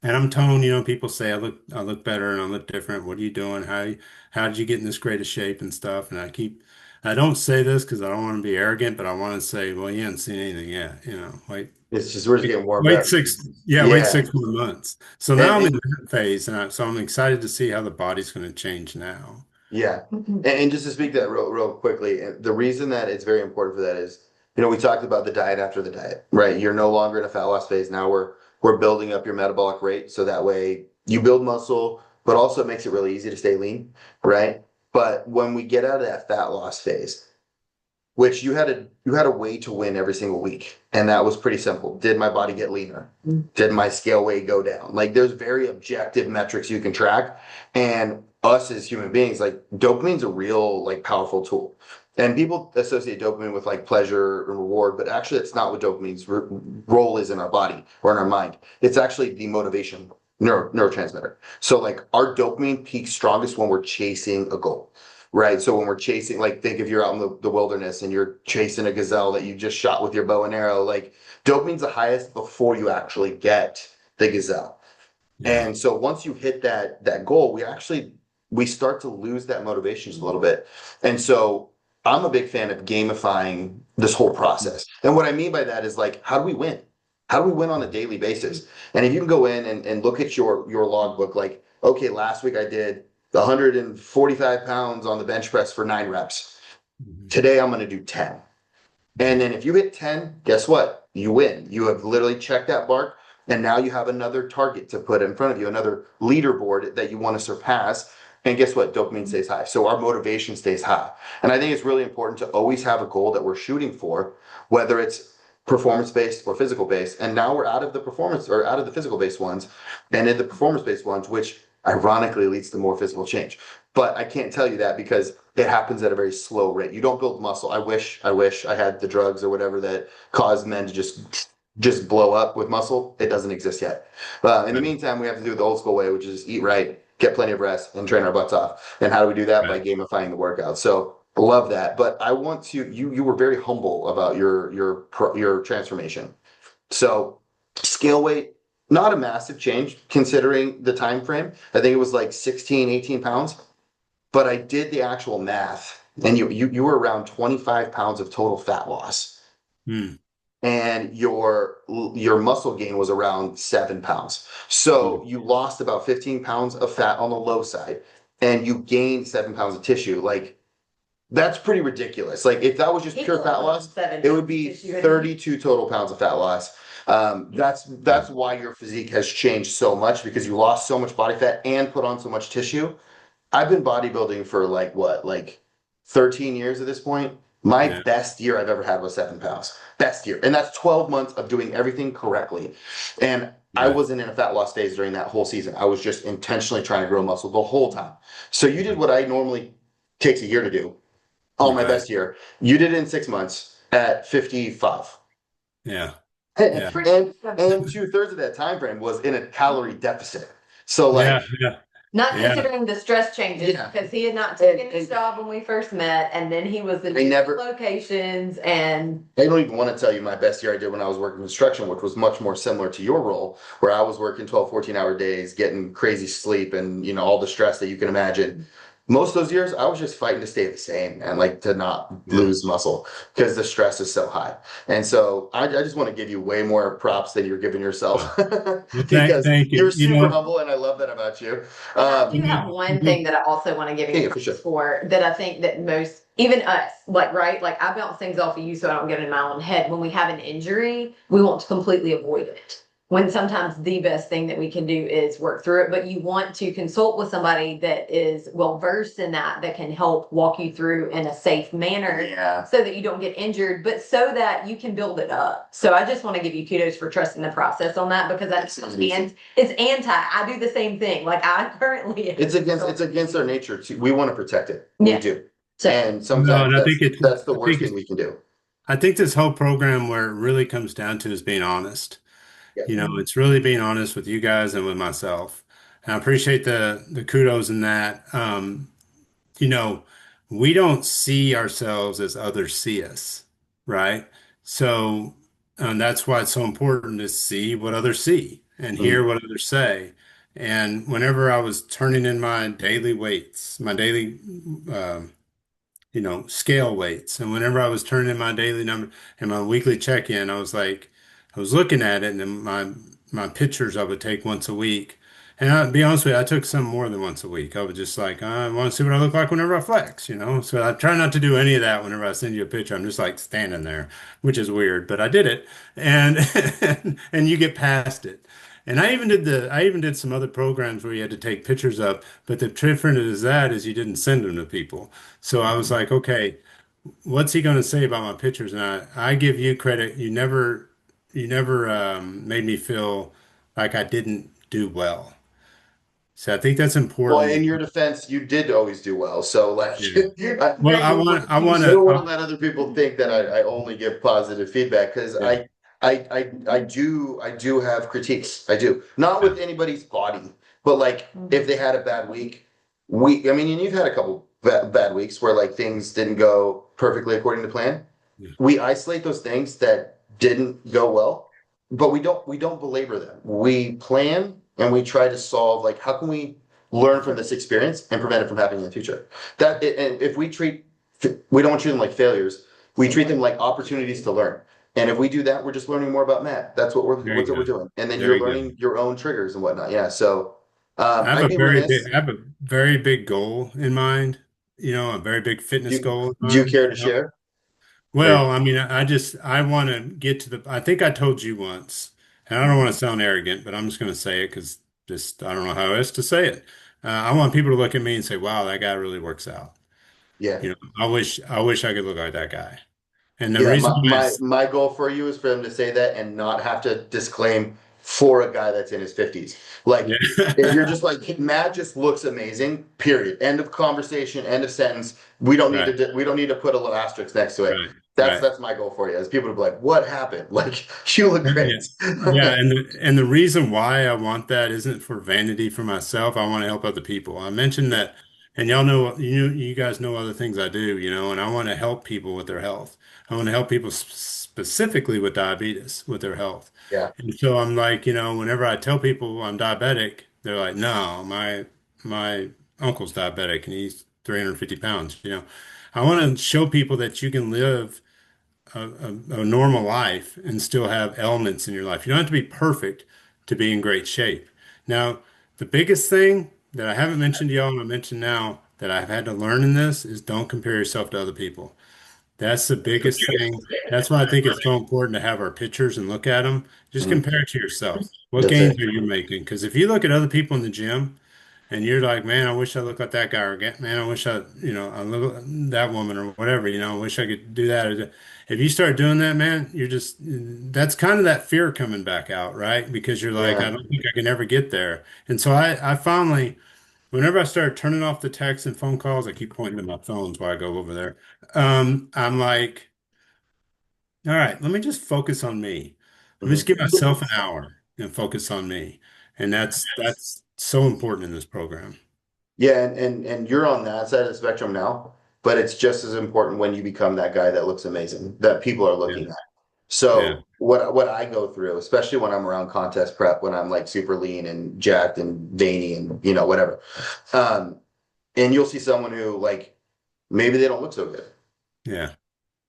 and I'm toned, people say I look better and I look different. What are you doing? How did you get in this great of shape and stuff? And I don't say this because I don't want to be arrogant, but I want to say, well, you haven't seen anything yet, like It's just we're just getting warmed wait up. six, yeah, wait Yeah. 6 more months. So now And, I'm in and that phase, so I'm excited to see how the body's going to change now. yeah. And just to speak to that real quickly, the reason that it's very important for that is, we talked about the diet after the diet, right? You're no longer in a fat loss phase. Now we're building up your metabolic rate so that way you build muscle, but also it makes it really easy to stay lean, right? But when we get out of that fat loss phase, which you had a way to win every single week, and that was pretty simple. Did my body get leaner? Did my scale weight go down? Like there's very objective metrics you can track, and us as human beings, like dopamine's a real like powerful tool. And people associate dopamine with like pleasure and reward, but actually it's not what dopamine's role is in our body or in our mind. It's actually the motivation neurotransmitter. So like our dopamine peaks strongest when we're chasing a goal. Right. So when we're chasing, like, think if you're out in the wilderness and you're chasing a gazelle that you just shot with your bow and arrow, like dopamine's the highest before you actually get the gazelle. Yeah. And so once you hit that goal, we start to lose that motivation just a little bit. And so I'm a big fan of gamifying this whole process. And what I mean by that is like, how do we win? How do we win on a daily basis? And if you can go in and look at your logbook, like, okay, last week I did 145 pounds on the bench press for 9 reps. Mhm. Today I'm going to do 10. And then if you hit 10, guess what? You win. You have literally checked that mark. And now you have another target to put in front of you, another leaderboard that you want to surpass. And guess what? Dopamine stays high. So our motivation stays high. And I think it's really important to always have a goal that we're shooting for, whether it's performance based or physical based. And now we're out of the performance or out of the physical based ones and in the performance based ones, which ironically leads to more physical change. But I can't tell you that because it happens at a very slow rate. You don't build muscle. I wish I had the drugs or whatever that cause men to just just blow up with muscle. It doesn't exist yet. In the meantime, we have to do it the old school way, which is eat right, get plenty of rest, and train our butts off. And how do we do that? By Right. gamifying the workout. So love that. But I want to, you were very humble about your transformation. So scale weight, not a massive change considering the time frame. I think it was like 16, 18 pounds. But I did the actual math, and you were around 25 pounds of total fat loss, Mm. and your muscle gain was around 7 pounds. So Mm. you lost about 15 pounds of fat on the low side, and you gained 7 pounds of tissue. Like that's pretty ridiculous. Like if that was just pure fat loss, it would be 32 total pounds of fat loss. That's why your physique has changed so much, because you lost so much body fat and put on so much tissue. I've been bodybuilding for like what, like 13 years at this point. My Yeah. best year I've ever had was 7 pounds. Best year. And that's 12 months of doing everything correctly. And I Right. wasn't in a fat loss phase during that whole season. I was just intentionally trying to grow muscle the whole time. So you did what I normally takes a year to do on my Okay. best year. You did it in 6 months at 55. Yeah. Yeah. And 2/3 of that time frame was in a calorie deficit. So Yeah. like, Yeah. Not Yeah. considering the stress changes, Yeah. because he had not taken his job when we first met, and then he was in I never- different locations, and I don't even want to tell you my best year I did when I was working construction, which was much more similar to your role, where I was working 12, 14-hour days, getting crazy sleep and, all the stress that you can imagine. Most of those years, I was just fighting to stay the same and like to not Yeah. lose muscle because the stress is so high. And so I just want to give you way more props than you're giving yourself Well, because thank you. you're super humble and I love that about you. I do You have know, one thing that I also want to give you Yeah, for sure. for that I think that most, even us, like, right, like I bounce things off of you so I don't get in my own head. When we have an injury, we want to completely avoid it. When sometimes the best thing that we can do is work through it, but you want to consult with somebody that is well versed in that can help walk you through in a safe manner. Yeah. So that you don't get injured, but so that you can build it up. So I just want to give you kudos for trusting the process on that, because that's it's anti. I do the same thing. Like I currently, It's against our nature to, we want to protect it. Yeah. We do. So- And No, sometimes and I think it's, that's the I worst think thing we can do. I think this whole program where it really comes down to is being honest. Yeah. It's really being honest with you guys and with myself. And I appreciate the kudos in that. You know, we don't see ourselves as others see us, right? So, and that's why it's so important to see what others see and Mhm. hear what others say. And whenever I was turning in my daily weights, my daily um, scale weights. And whenever I was turning in my daily number and my weekly check-in, I was looking at it and then my pictures I would take once a week. And I'll be honest with you, I took some more than once a week. I was just like, I want to see what I look like whenever I flex. So I try not to do any of that whenever I send you a picture. I'm just like standing there, which is weird, but I did it. And and you get past it. And I even did some other programs where you had to take pictures of, but the difference is that is you didn't send them to people. So I was like, okay, what's he going to say about my pictures? And I give you credit. You never made me feel like I didn't do well. So I think that's Well, in important. your defense, you did always do well. So like, Yeah. I Well, I want don't want to to, let other people think that I only give positive feedback because yeah, I do have critiques. I do. Not with anybody's body, but like if they had a bad week, I mean, and you've had a couple bad weeks where like things didn't go perfectly according to plan. yeah, We isolate those things that didn't go well, but we don't belabor them. We plan and we try to solve like how can we learn from this experience and prevent it from happening in the future. And if we don't treat them like failures. We treat them like opportunities to learn. And if we do that, we're just learning more about Matt. That's what we're there you what's what we're go. doing. And then There you're you go. learning your own triggers and whatnot. Yeah. So I'd be remiss. I have a very big goal in mind, a very big fitness Do, goal in do you mind. care to share? Or Well, I mean, I want to get to I think I told you once, and I don't want to sound arrogant, but I'm just going to say it because just, I don't know how else to say it. I want people to look at me and say, wow, that guy really works out. yeah. I wish I could look like that guy. And the Yeah, reason my, why my is, my goal for you is for him to say that and not have to disclaim for a guy that's in his 50s. Like if yeah, you're just like Matt just looks amazing, period. End of conversation, end of sentence. We don't need right, to put a little asterisk next to it. right. That's right. that's my goal for you. Is people to be like, what happened? Like, you look Yeah. great. Yeah, and the reason why I want that isn't for vanity for myself. I want to help other people. I mentioned Yeah, that, and y'all know you guys know other things I do, and I want to help people with their health. I want to help people specifically with diabetes with their health. yeah, And so I'm like, whenever I tell people I'm diabetic, they're like, "No, my uncle's diabetic and he's 350 pounds." I want to show people that you can live a normal life and still have elements in your life. You don't have to be perfect to be in great shape. Now, the biggest thing that I haven't mentioned to y'all and I mentioned now that I've had to learn in this is don't compare yourself to other people. That's the biggest thing. That's why I think it's so important to have our pictures and look at them. Just mhm. compare it to yourself. What That's gains it. are you making? Because if you look at other people in the gym, and you're like, man, I wish I looked like that guy, or man, I wish I look like that woman, or whatever, I wish I could do that. If you start doing that, man, that's kind of that fear coming back out, right? Because you're like, I Yeah. don't think I can ever get there. And so I finally, whenever I start turning off the texts and phone calls, I keep pointing to my phones while I go over there. I'm like, all right, let me just focus on me. Let me just Mhm. give myself an hour and focus on me. And that's so important in this program. Yeah, and you're on that side of the spectrum now, but it's just as important when you become that guy that looks amazing, that people are Yeah. looking at. Yeah. So what I go through, especially when I'm around contest prep, when I'm like super lean and jacked and veiny and whatever, um, and you'll see someone who like maybe they don't look so good, Yeah.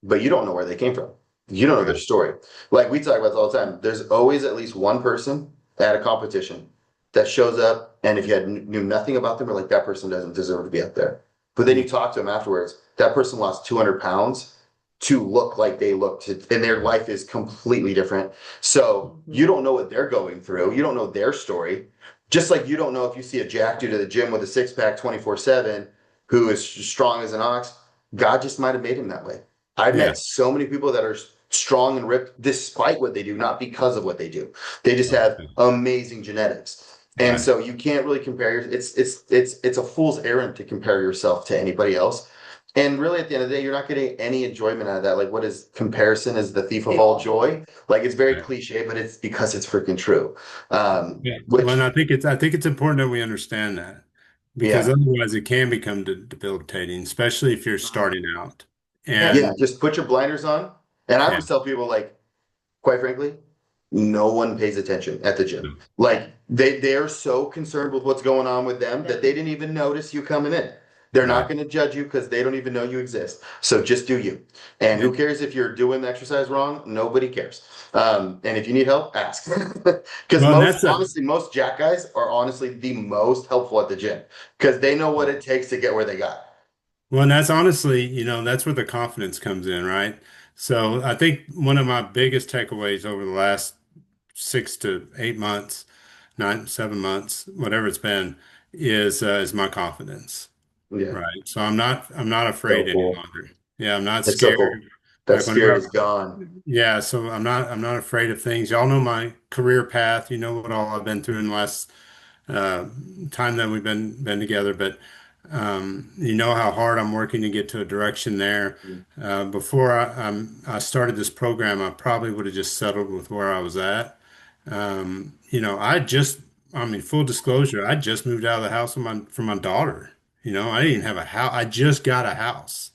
but you don't know where they came from. You don't know their Right. story. Like we talk about this all the time. There's always at least one person at a competition that shows up, and if you knew nothing about them, you're like, that person doesn't deserve to be up there. But then you Mm. talk to them afterwards. That person lost 200 pounds to look like they looked, and their life is completely different. So you Mhm. don't know what they're going through. You don't know their story. Just like you don't know if you see a jack dude at the gym with a six pack 24/7 who is strong as an ox, God just might have made him that way. I've Yeah. met so many people that are strong and ripped despite what they do, not because of what they do. They just have amazing genetics. And Right. so you can't really compare it's a fool's errand to compare yourself to anybody else. And really at the end of the day, you're not getting any enjoyment out of that. Like what is comparison is the thief of all joy. Like it's very Right. cliche, but it's because it's freaking true. Yeah. Well, and Which I think it's important that we understand that because yeah. otherwise it can become debilitating, especially if you're starting out. Yeah, And just put your blinders on. And I yeah. always tell people like quite frankly, no one pays attention at the gym. No. Like they're so concerned with what's going on with them that they didn't even notice you coming in. They're not Right. going to judge you because they don't even know you exist. So just do you. And who And, cares if you're doing the exercise wrong? Nobody cares. And if you need help, ask. Because well, and most, that's a honestly, most jack guys are honestly the most helpful at the gym because they know what it takes to get where they got. well, and that's honestly, that's where the confidence comes in, right? So I think one of my biggest takeaways over the last 6 to 8 months, 9, 7 months, whatever it's been, is my confidence. Yeah, Right. So I'm not so afraid any cool. longer. Yeah, I'm not It's so scared. cool. That Like whenever spirit is gone. yeah, so I'm not afraid of things. Y'all know my career path. You know what all I've been through in the last uh time that we've been together, but you know how hard I'm working to get to a direction there. Before I started this program, I probably would have just settled with where I was at. I mean, full disclosure, I just moved out of the house with for my daughter. I didn't even have a house. I just got a house.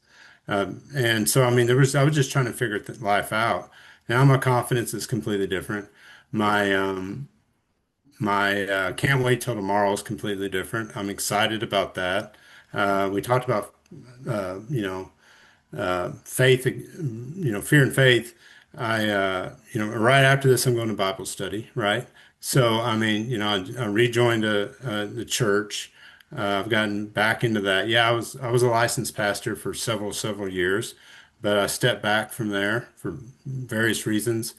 And so, I mean, I was just trying to figure life out. Now my confidence is completely different. My, can't wait till tomorrow is completely different. I'm excited about that. We talked about, faith, fear and faith. Right after this, I'm going to Bible study, right? So, I mean, I rejoined the church. I've gotten back into that. Yeah, I was a licensed pastor for several years, but I stepped back from there for various reasons.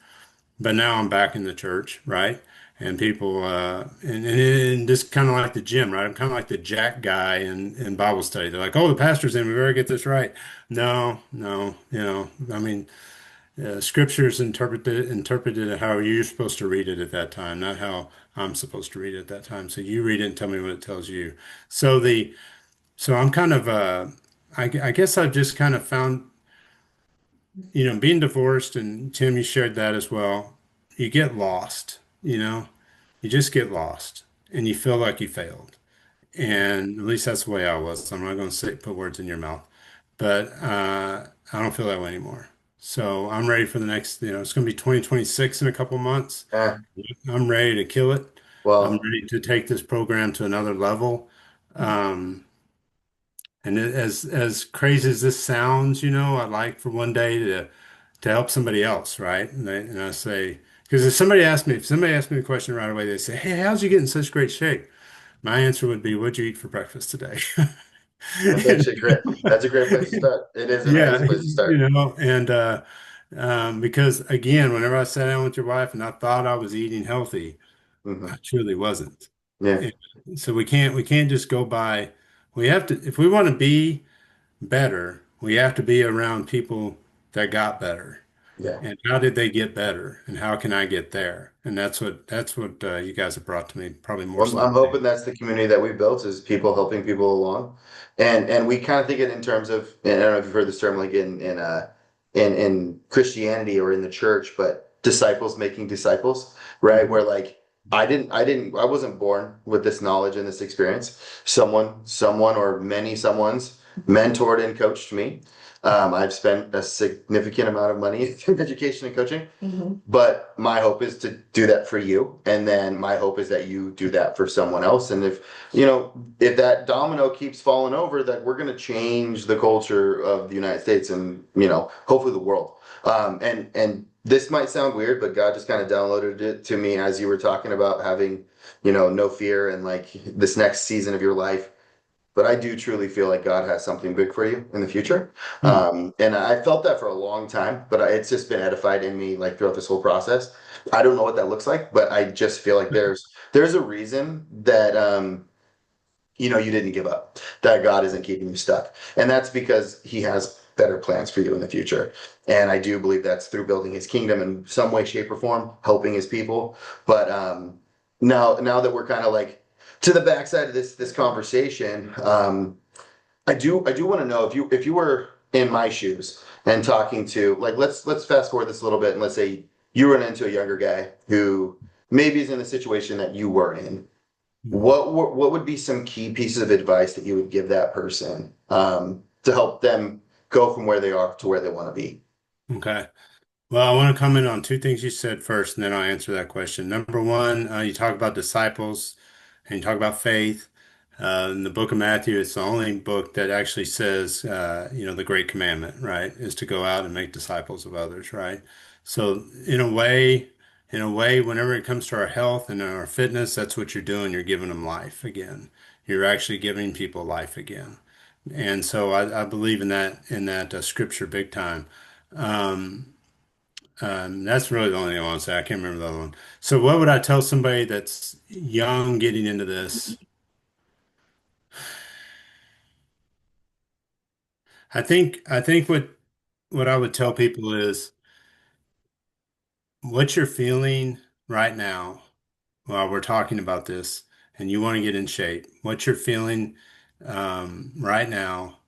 But now I'm back in the church, right? And people, and just kind of like the gym, right? I'm kind of like the jack guy in Bible study. They're like, "Oh, the pastor's in. We better get this right." No, no, I mean, Scripture's interpreted how you're supposed to read it at that time, not how I'm supposed to read it at that time. So you read it and tell me what it tells you. So I'm kind of, I guess I've just kind of found. being divorced, and Tim, you shared that as well. You get lost, you just get lost and you feel like you failed. And at least that's the way I was. I'm not going to say put words in your mouth, but I don't feel that way anymore. So I'm ready for the next, it's going to be 2026 in a couple months. Eh, I'm ready to kill it. I'm well, ready to take this program to another level. Um, as crazy as this sounds, I'd like for one day to help somebody else, right? And I say, because if somebody asked me the question right away, they say, "Hey, how'd you get in such great shape?" My answer would be, "What'd you eat for breakfast today?" that's actually great. That's a great place to start. It is a nice Yeah, place to start. and because again, whenever I sat down with your wife and I thought I was eating healthy, I Hmm. truly wasn't. Yeah, And so we can't just go by. We have to, if we want to be better, we have to be around people that got better. yeah. And how did they get better? And how can I get there? And that's what you guys have brought to me, probably more Well, so than I'm hoping anything. that's the community that we built is people helping people along, and we kind of think it in terms of, and I don't know if you've heard this term like in Christianity or in the church, but disciples making disciples, right? Mhm. Where like I wasn't born with this knowledge and this experience. Someone or many someone's mentored and coached me. I've spent a significant amount of money in education and coaching. Mhm. But my hope is to do that for you. And then my hope is that you do that for someone else. And if that domino keeps falling over, that we're going to change the culture of the United States and, hopefully the world. And this might sound weird, but God just kind of downloaded it to me as you were talking about having, no fear and like this next season of your life. But I do truly feel like God has something big for you in the future. Hmm. And I felt that for a long time, but it's just been edified in me like throughout this whole process. I don't know what that looks like, but I just feel like there's a reason that you didn't give up, that God isn't keeping you stuck. And that's because he has better plans for you in the future. And I do believe that's through building his kingdom in some way, shape, or form, helping his people. But now that we're kind of like to the backside of this conversation, I do want to know if you were in my shoes and talking to like let's fast forward this a little bit and let's say you run into a younger guy who maybe is in the situation that you were in. What would be some key pieces of advice that you would give that person to help them go from where they are to where they want to be? Okay. Well, I want to comment on two things you said first, and then I'll answer that question. Number one, you talk about disciples and you talk about faith. In the book of Matthew, it's the only book that actually says, the great commandment, right, is to go out and make disciples of others, right? So in a way, whenever it comes to our health and our fitness, that's what you're doing. You're giving them life again. You're actually giving people life again. And so I believe in that scripture big time. Um, that's really the only thing I want to say. I can't remember the other one. So what would I tell somebody that's young getting into this? I think what I would tell people is what you're feeling right now while we're talking about this and you want to get in shape. What you're feeling right now,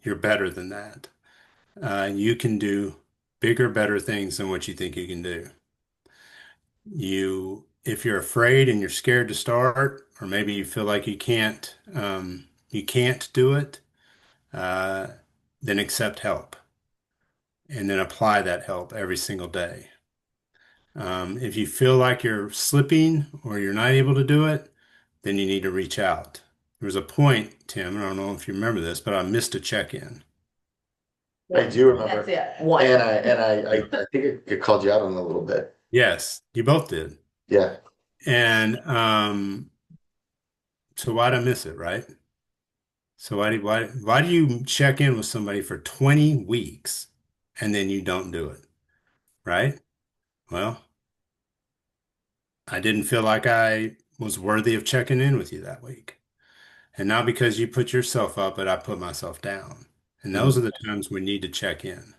you're better than that. You can do bigger, better things than what you think you can do. If you're afraid and you're scared to start, or maybe you feel like you can't do it, uh, then accept help and then apply that help every single day. If you feel like you're slipping or you're not able to do it, then you need to reach out. There was a point, Tim, I don't know if you remember this, but I missed a check-in. I do That's remember, it. One. and I think I called you out on it a little bit. Yes, you both did. Yeah, And so why'd I miss it, right? So why do you check in with somebody for 20 weeks and then you don't do it, right? Well, I didn't feel like I was worthy of checking in with you that week. And not because you put yourself up, but I put myself down. And those are mhm, the times we need to check in.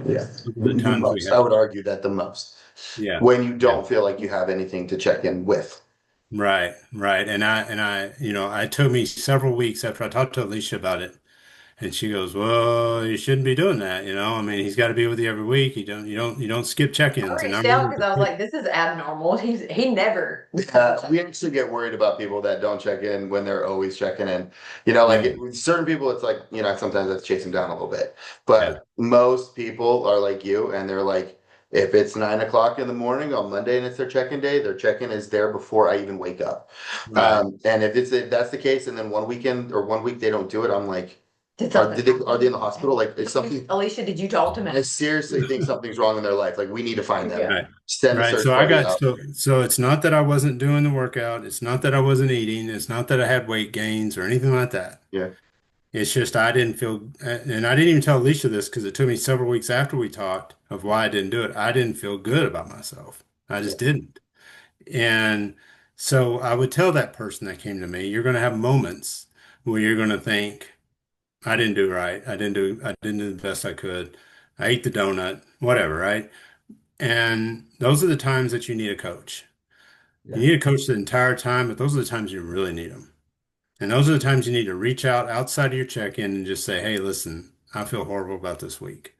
yeah. Those are the The times we most, I have would to, argue that the most yeah, when you yeah. don't feel like you have anything to check in with. Right, right. And I, it took me several weeks after I talked to Alicia about it. And she goes, well, you shouldn't be doing that, you know. I mean, he's got to be with you every week. You don't skip I check-ins. And I reached out remember, because I was like, this is abnormal. He never. We actually get worried about people that don't check in when they're always checking in. Like yeah, with certain people, it's like, sometimes I have to chase them down a little bit. yeah, But most people are like you, and they're like, if it's 9 o'clock in the morning on Monday and it's their check-in day, their check-in is there before I even wake up. right. And if that's the case, and then one weekend or one week they don't do it, I'm like, Did something. are they in the hospital? Like, is something? Alicia, did you talk to me? I seriously think something's wrong in their life. Like, we need to find them. Yeah. Right. Send a Right. search So I party got out. so it's not that I wasn't doing the workout. It's not that I wasn't eating. It's not that I had weight gains or anything like that. Yeah, It's just I didn't feel, and I didn't even tell Alicia this because it took me several weeks after we talked of why I didn't do it. I didn't feel good about myself. I yeah, just didn't. And so I would tell that person that came to me, you're going to have moments where you're going to think, I didn't do right. I didn't do the best I could. I ate the donut, whatever, right? And those are the times that you need a coach. You yeah, need a coach the entire time, but those are the times you really need them. And those are the times you need to reach out outside of your check-in and just say, hey, listen, I feel horrible about this week.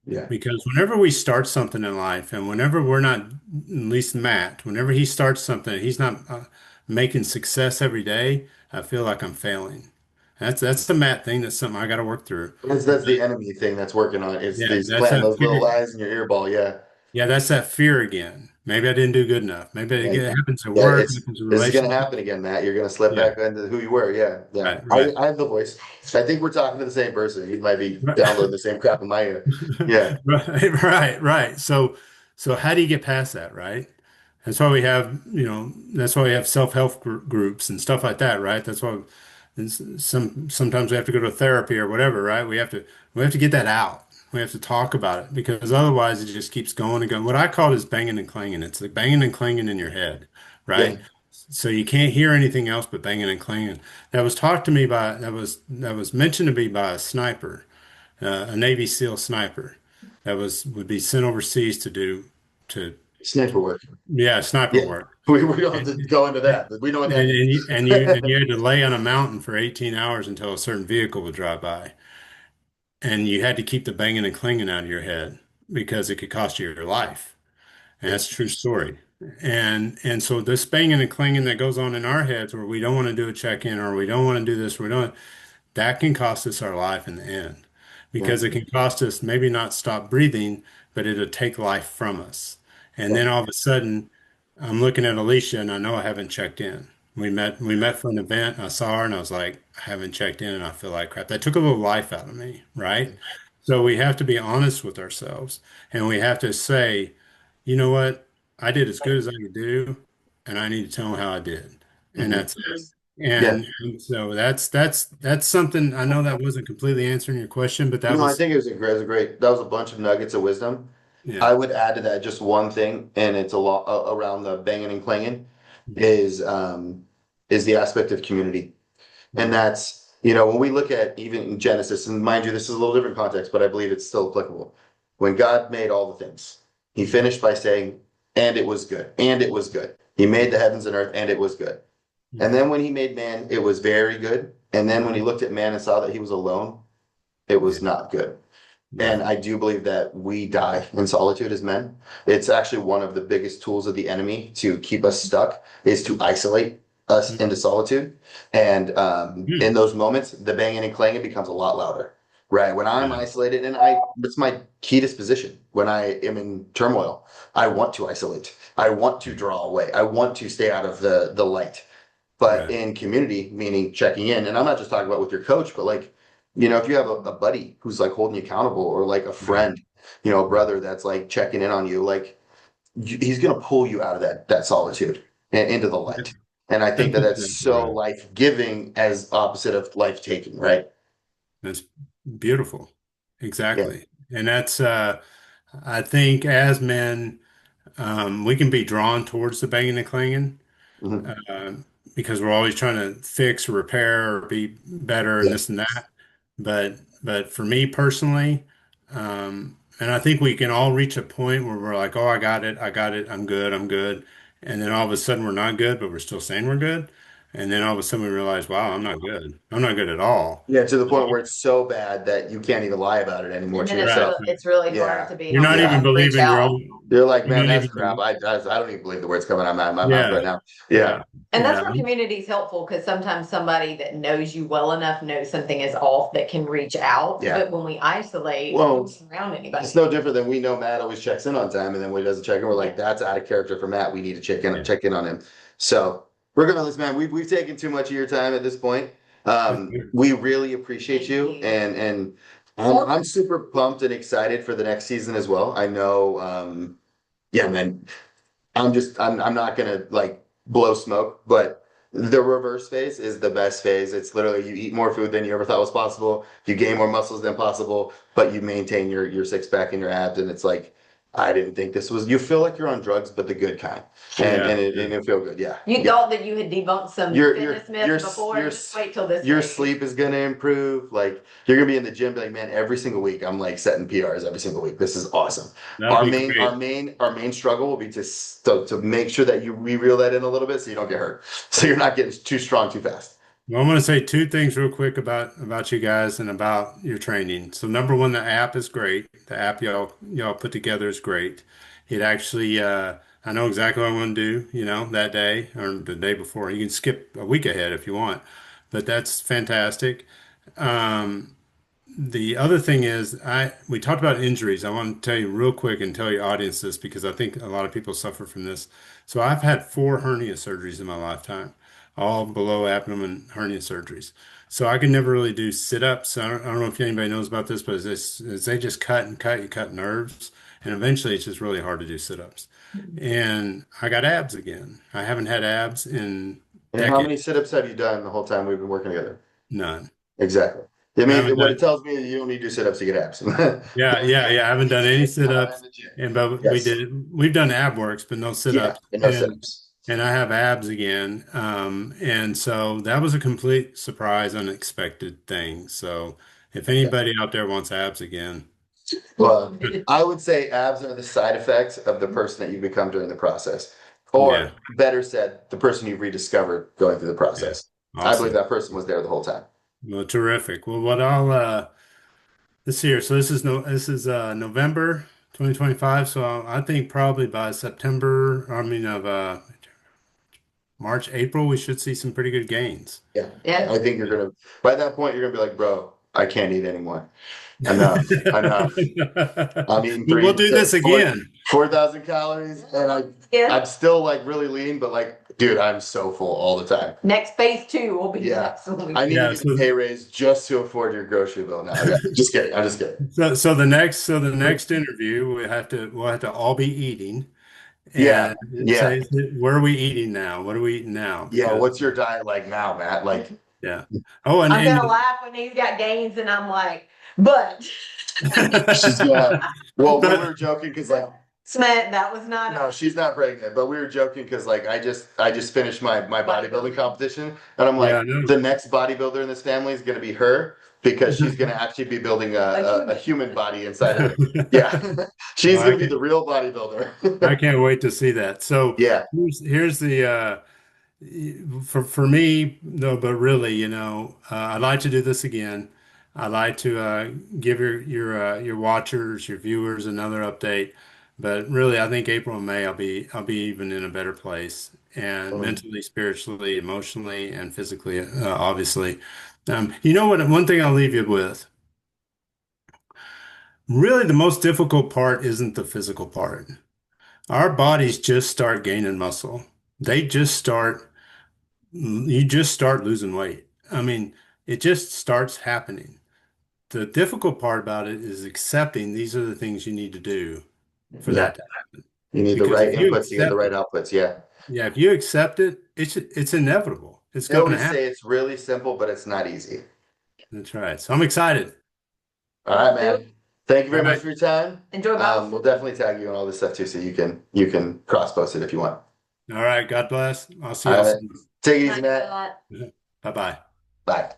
yeah. Because whenever we start something in life, and whenever we're not, at least Matt, whenever he starts something, he's not making success every day, I feel like I'm failing. That's the Matt thing. That's something I got to work through. That's the enemy thing that's working on it. Is Yeah, these that's planting that those little fear. lies in your ear ball. Yeah. Yeah, that's that fear again. Maybe I didn't do good enough. Maybe Yeah. it happens at Yeah, work, it happens in this is gonna relationships. happen again, Matt. You're gonna slip Yeah, back into who you were. Yeah, yeah. right, I, right. I have the voice. I think we're talking to the same person. You might be Right. downloading the same crap in my ear. Yeah, Right, right, right. So how do you get past that, right? That's why we have, that's why we have self-help groups and stuff like that, right? That's why sometimes we have to go to therapy or whatever, right? We have to get that out. We have to talk about it because otherwise it just keeps going and going. What I call it is banging and clanging. It's like banging and clanging in your head, yeah. right? So you can't hear anything else but banging and clanging. That was mentioned to me by a sniper, a Navy SEAL sniper that would be sent overseas to Sniper work. yeah, sniper Yeah, work. we don't have And, to go into that, but we know what that and means. you and you and you had to lay on a mountain for 18 hours until a certain vehicle would drive by. And you had to keep the banging and clanging out of your head because it could cost you your life. And Yeah, that's a true story. And so this banging and clanging that goes on in our heads where we don't want to do a check-in or we don't want to do this, we don't, that can cost us our life in the end yeah, because it can cost us maybe not stop breathing, but it'll take life from us. And yeah, then all of a sudden, I'm looking at Alicia and I know I haven't checked in. We met for an event. I saw her and I was like, I haven't checked in and I feel like crap. That took a little life out of me, right? So we have to be honest with ourselves and we have to say, you know what? I did as good as I could do and I need to tell them how I did. And hmm, that's it. yeah. And so that's something I know that wasn't completely answering your question, but that No, I was think it was a great. That was a bunch of nuggets of wisdom. I yeah. would add to that just one thing, and it's a lot around the banging and clanging, Mhm. is um, is the aspect of community. And Mhm. that's, when we look at even in Genesis, and mind you, this is a little different context, but I believe it's still applicable. When God made all the things, he finished by saying, and it was good, and it was good. He made the heavens and earth, and it was good. And Mhm. then when he made man, it was very good. And then when he looked at man and saw that he was alone, it Yeah, was not good. And right. I do believe that we die in solitude as men. It's actually one of the biggest tools of the enemy to keep us stuck is to isolate us into solitude. And in Mhm. those moments, the banging and clanging becomes a lot louder. Right. When I'm Yeah, isolated, and it's my key disposition. When I am in turmoil, I want to isolate. I want to draw away. I want to stay out of the light. But right. in community, meaning checking in, and I'm not just talking about with your coach, but like, if you have a buddy who's like holding you accountable or like a Right. friend, a Right. brother that's like checking in on you, like he's gonna pull you out of that solitude and into the Yeah, light. And I think that's that that's exactly so right. life giving as opposite of life taking, right? That's beautiful. Yeah. Exactly. And that's I think as men, we can be drawn towards the banging and clanging. Mhm. uh, because we're always trying to fix or repair or be better and Yeah. this and that. But for me personally, and I think we can all reach a point where we're like, oh, I got it, I'm good, I'm good. And then all of a sudden we're not good, but we're still saying we're good. And then all of a sudden we realize, wow, I'm not good. I'm not good at all. Yeah, to the point where it's so bad that you can't even lie about it anymore And to then Right. yourself. it's really hard Yeah, to be You're not honest even yeah. and reach believing your out. own, You're like, you're man, not that's even, crap. I don't even believe the words coming out of my mouth yeah, right now. yeah, Yeah, And that's yeah. where community is helpful because sometimes somebody that knows you well enough knows something is off that can reach out. yeah. But when we isolate, we Well, don't around anybody. it's no different than we know Matt always checks in on time, and then when he doesn't check in, we're like, that's out of character for Matt. We need to Yeah. check in on him. So regardless, man, we've taken too much of your time at this point. We really appreciate Thank you, you. and I'm super pumped and excited for the next season as well. I know, yeah, man. I'm not gonna like blow smoke, but the reverse phase is the best phase. It's literally you eat more food than you ever thought was possible, you gain more muscles than possible, but you maintain your six pack and your abs, and it's like I didn't think this was. You feel like you're on drugs, but the good kind, Yeah. and it feel good. Yeah, You yeah. thought that you had debunked some fitness myths before. Just wait till this your phase. sleep is gonna improve. Like you're gonna be in the gym, be like, man, every single week I'm like setting PRs every single week. This is awesome. That'll be great. Our main struggle will be to make sure that you reel that in a little bit so you don't get hurt. So you're not getting too strong too fast. Well, I'm going to say two things real quick about you guys and about your training. So number one, the app is great. The app y'all put together is great. It actually I know exactly what I'm going to do, that day or the day before. You can skip a week ahead if you want, but that's fantastic. Um, the other thing is, we talked about injuries. I want to tell you real quick and tell your audience this because I think a lot of people suffer from this. So I've had four hernia surgeries in my lifetime, all below abdomen hernia surgeries. So I can never really do sit-ups. I don't know if anybody knows about this, but they just cut and cut, you cut nerves, and eventually it's just really hard to do sit-ups. And I got abs again. I haven't had abs in And how decades, many sit-ups have you done the whole time we've been working together? none. Exactly. I I haven't mean, what it done. tells me is you don't need to do sit-ups to get abs. Yeah, yeah, yeah. I haven't done any Time in sit-ups, the gym. and but Yes. we've done ab works, but no Yeah. sit-ups, And no and sit-ups. I have abs again, and so that was a complete surprise, unexpected thing. So if Yeah. anybody out there wants abs again, Well, I would say abs are the side effects of the person that you become during the process. yeah, Or better said, the person you've rediscovered going through the yeah, process. I believe awesome, that person was there the whole time. well, terrific. Well, what I'll this year, so this is November 2025. So I think probably by September, I mean of March, April, we should see some pretty good gains. Yeah. Yeah. I think you're gonna by that point you're gonna be like, bro, I can't eat anymore. Enough. Enough. I'm eating We'll do this again. 4,000 calories and Yeah. I'm still like really lean, but like, dude, I'm so full all the time. Next phase two will be Yeah. next week. I need Yeah, to get a pay raise just to afford your grocery bill now. Yeah, just kidding. I'm just kidding. so the next interview we'll have to all be eating Yeah. and Yeah. say where are we eating now? What are we eating now? Yeah. Because What's your diet like now, Matt? Like, yeah. Oh, I'm gonna laugh when he's got gains, and I'm like, but she's gonna, well, we but were joking because like, Smet, that was not. no, she's not pregnant, but we were joking because like I just finished my bodybuilding competition, and I'm yeah, like no. the next bodybuilder in this family is gonna be her because she's gonna actually be building a human body inside of her. Yeah, she's Well, gonna be the real bodybuilder. I can't wait to see that. So Yeah, here's the for me no, but really, I'd like to do this again. I'd like to give your watchers, your viewers another update. But really, I think April and May I'll be even in a better place, and mentally, spiritually, emotionally, and physically, obviously. You know what? One thing I'll leave you with. Really, the most difficult part isn't the physical part. Our bodies just start gaining muscle. They just start You just start losing weight. I mean, it just starts happening. The difficult part about it is accepting these are the things you need to do for yeah. that to happen. You need the Because right if you inputs to get the accept right it, outputs. Yeah, yeah, if you accept it, it's inevitable. It's I going to always happen. say it's really simple, but it's not easy. That's right. So I'm excited. All right, man. Thank you All very much right. for your time. Enjoy both. We'll definitely tag you on all this stuff too, so you can cross post it if you want. All right. God bless. I'll see All y'all right, soon. take it easy, Matt. Bye bye. Bye.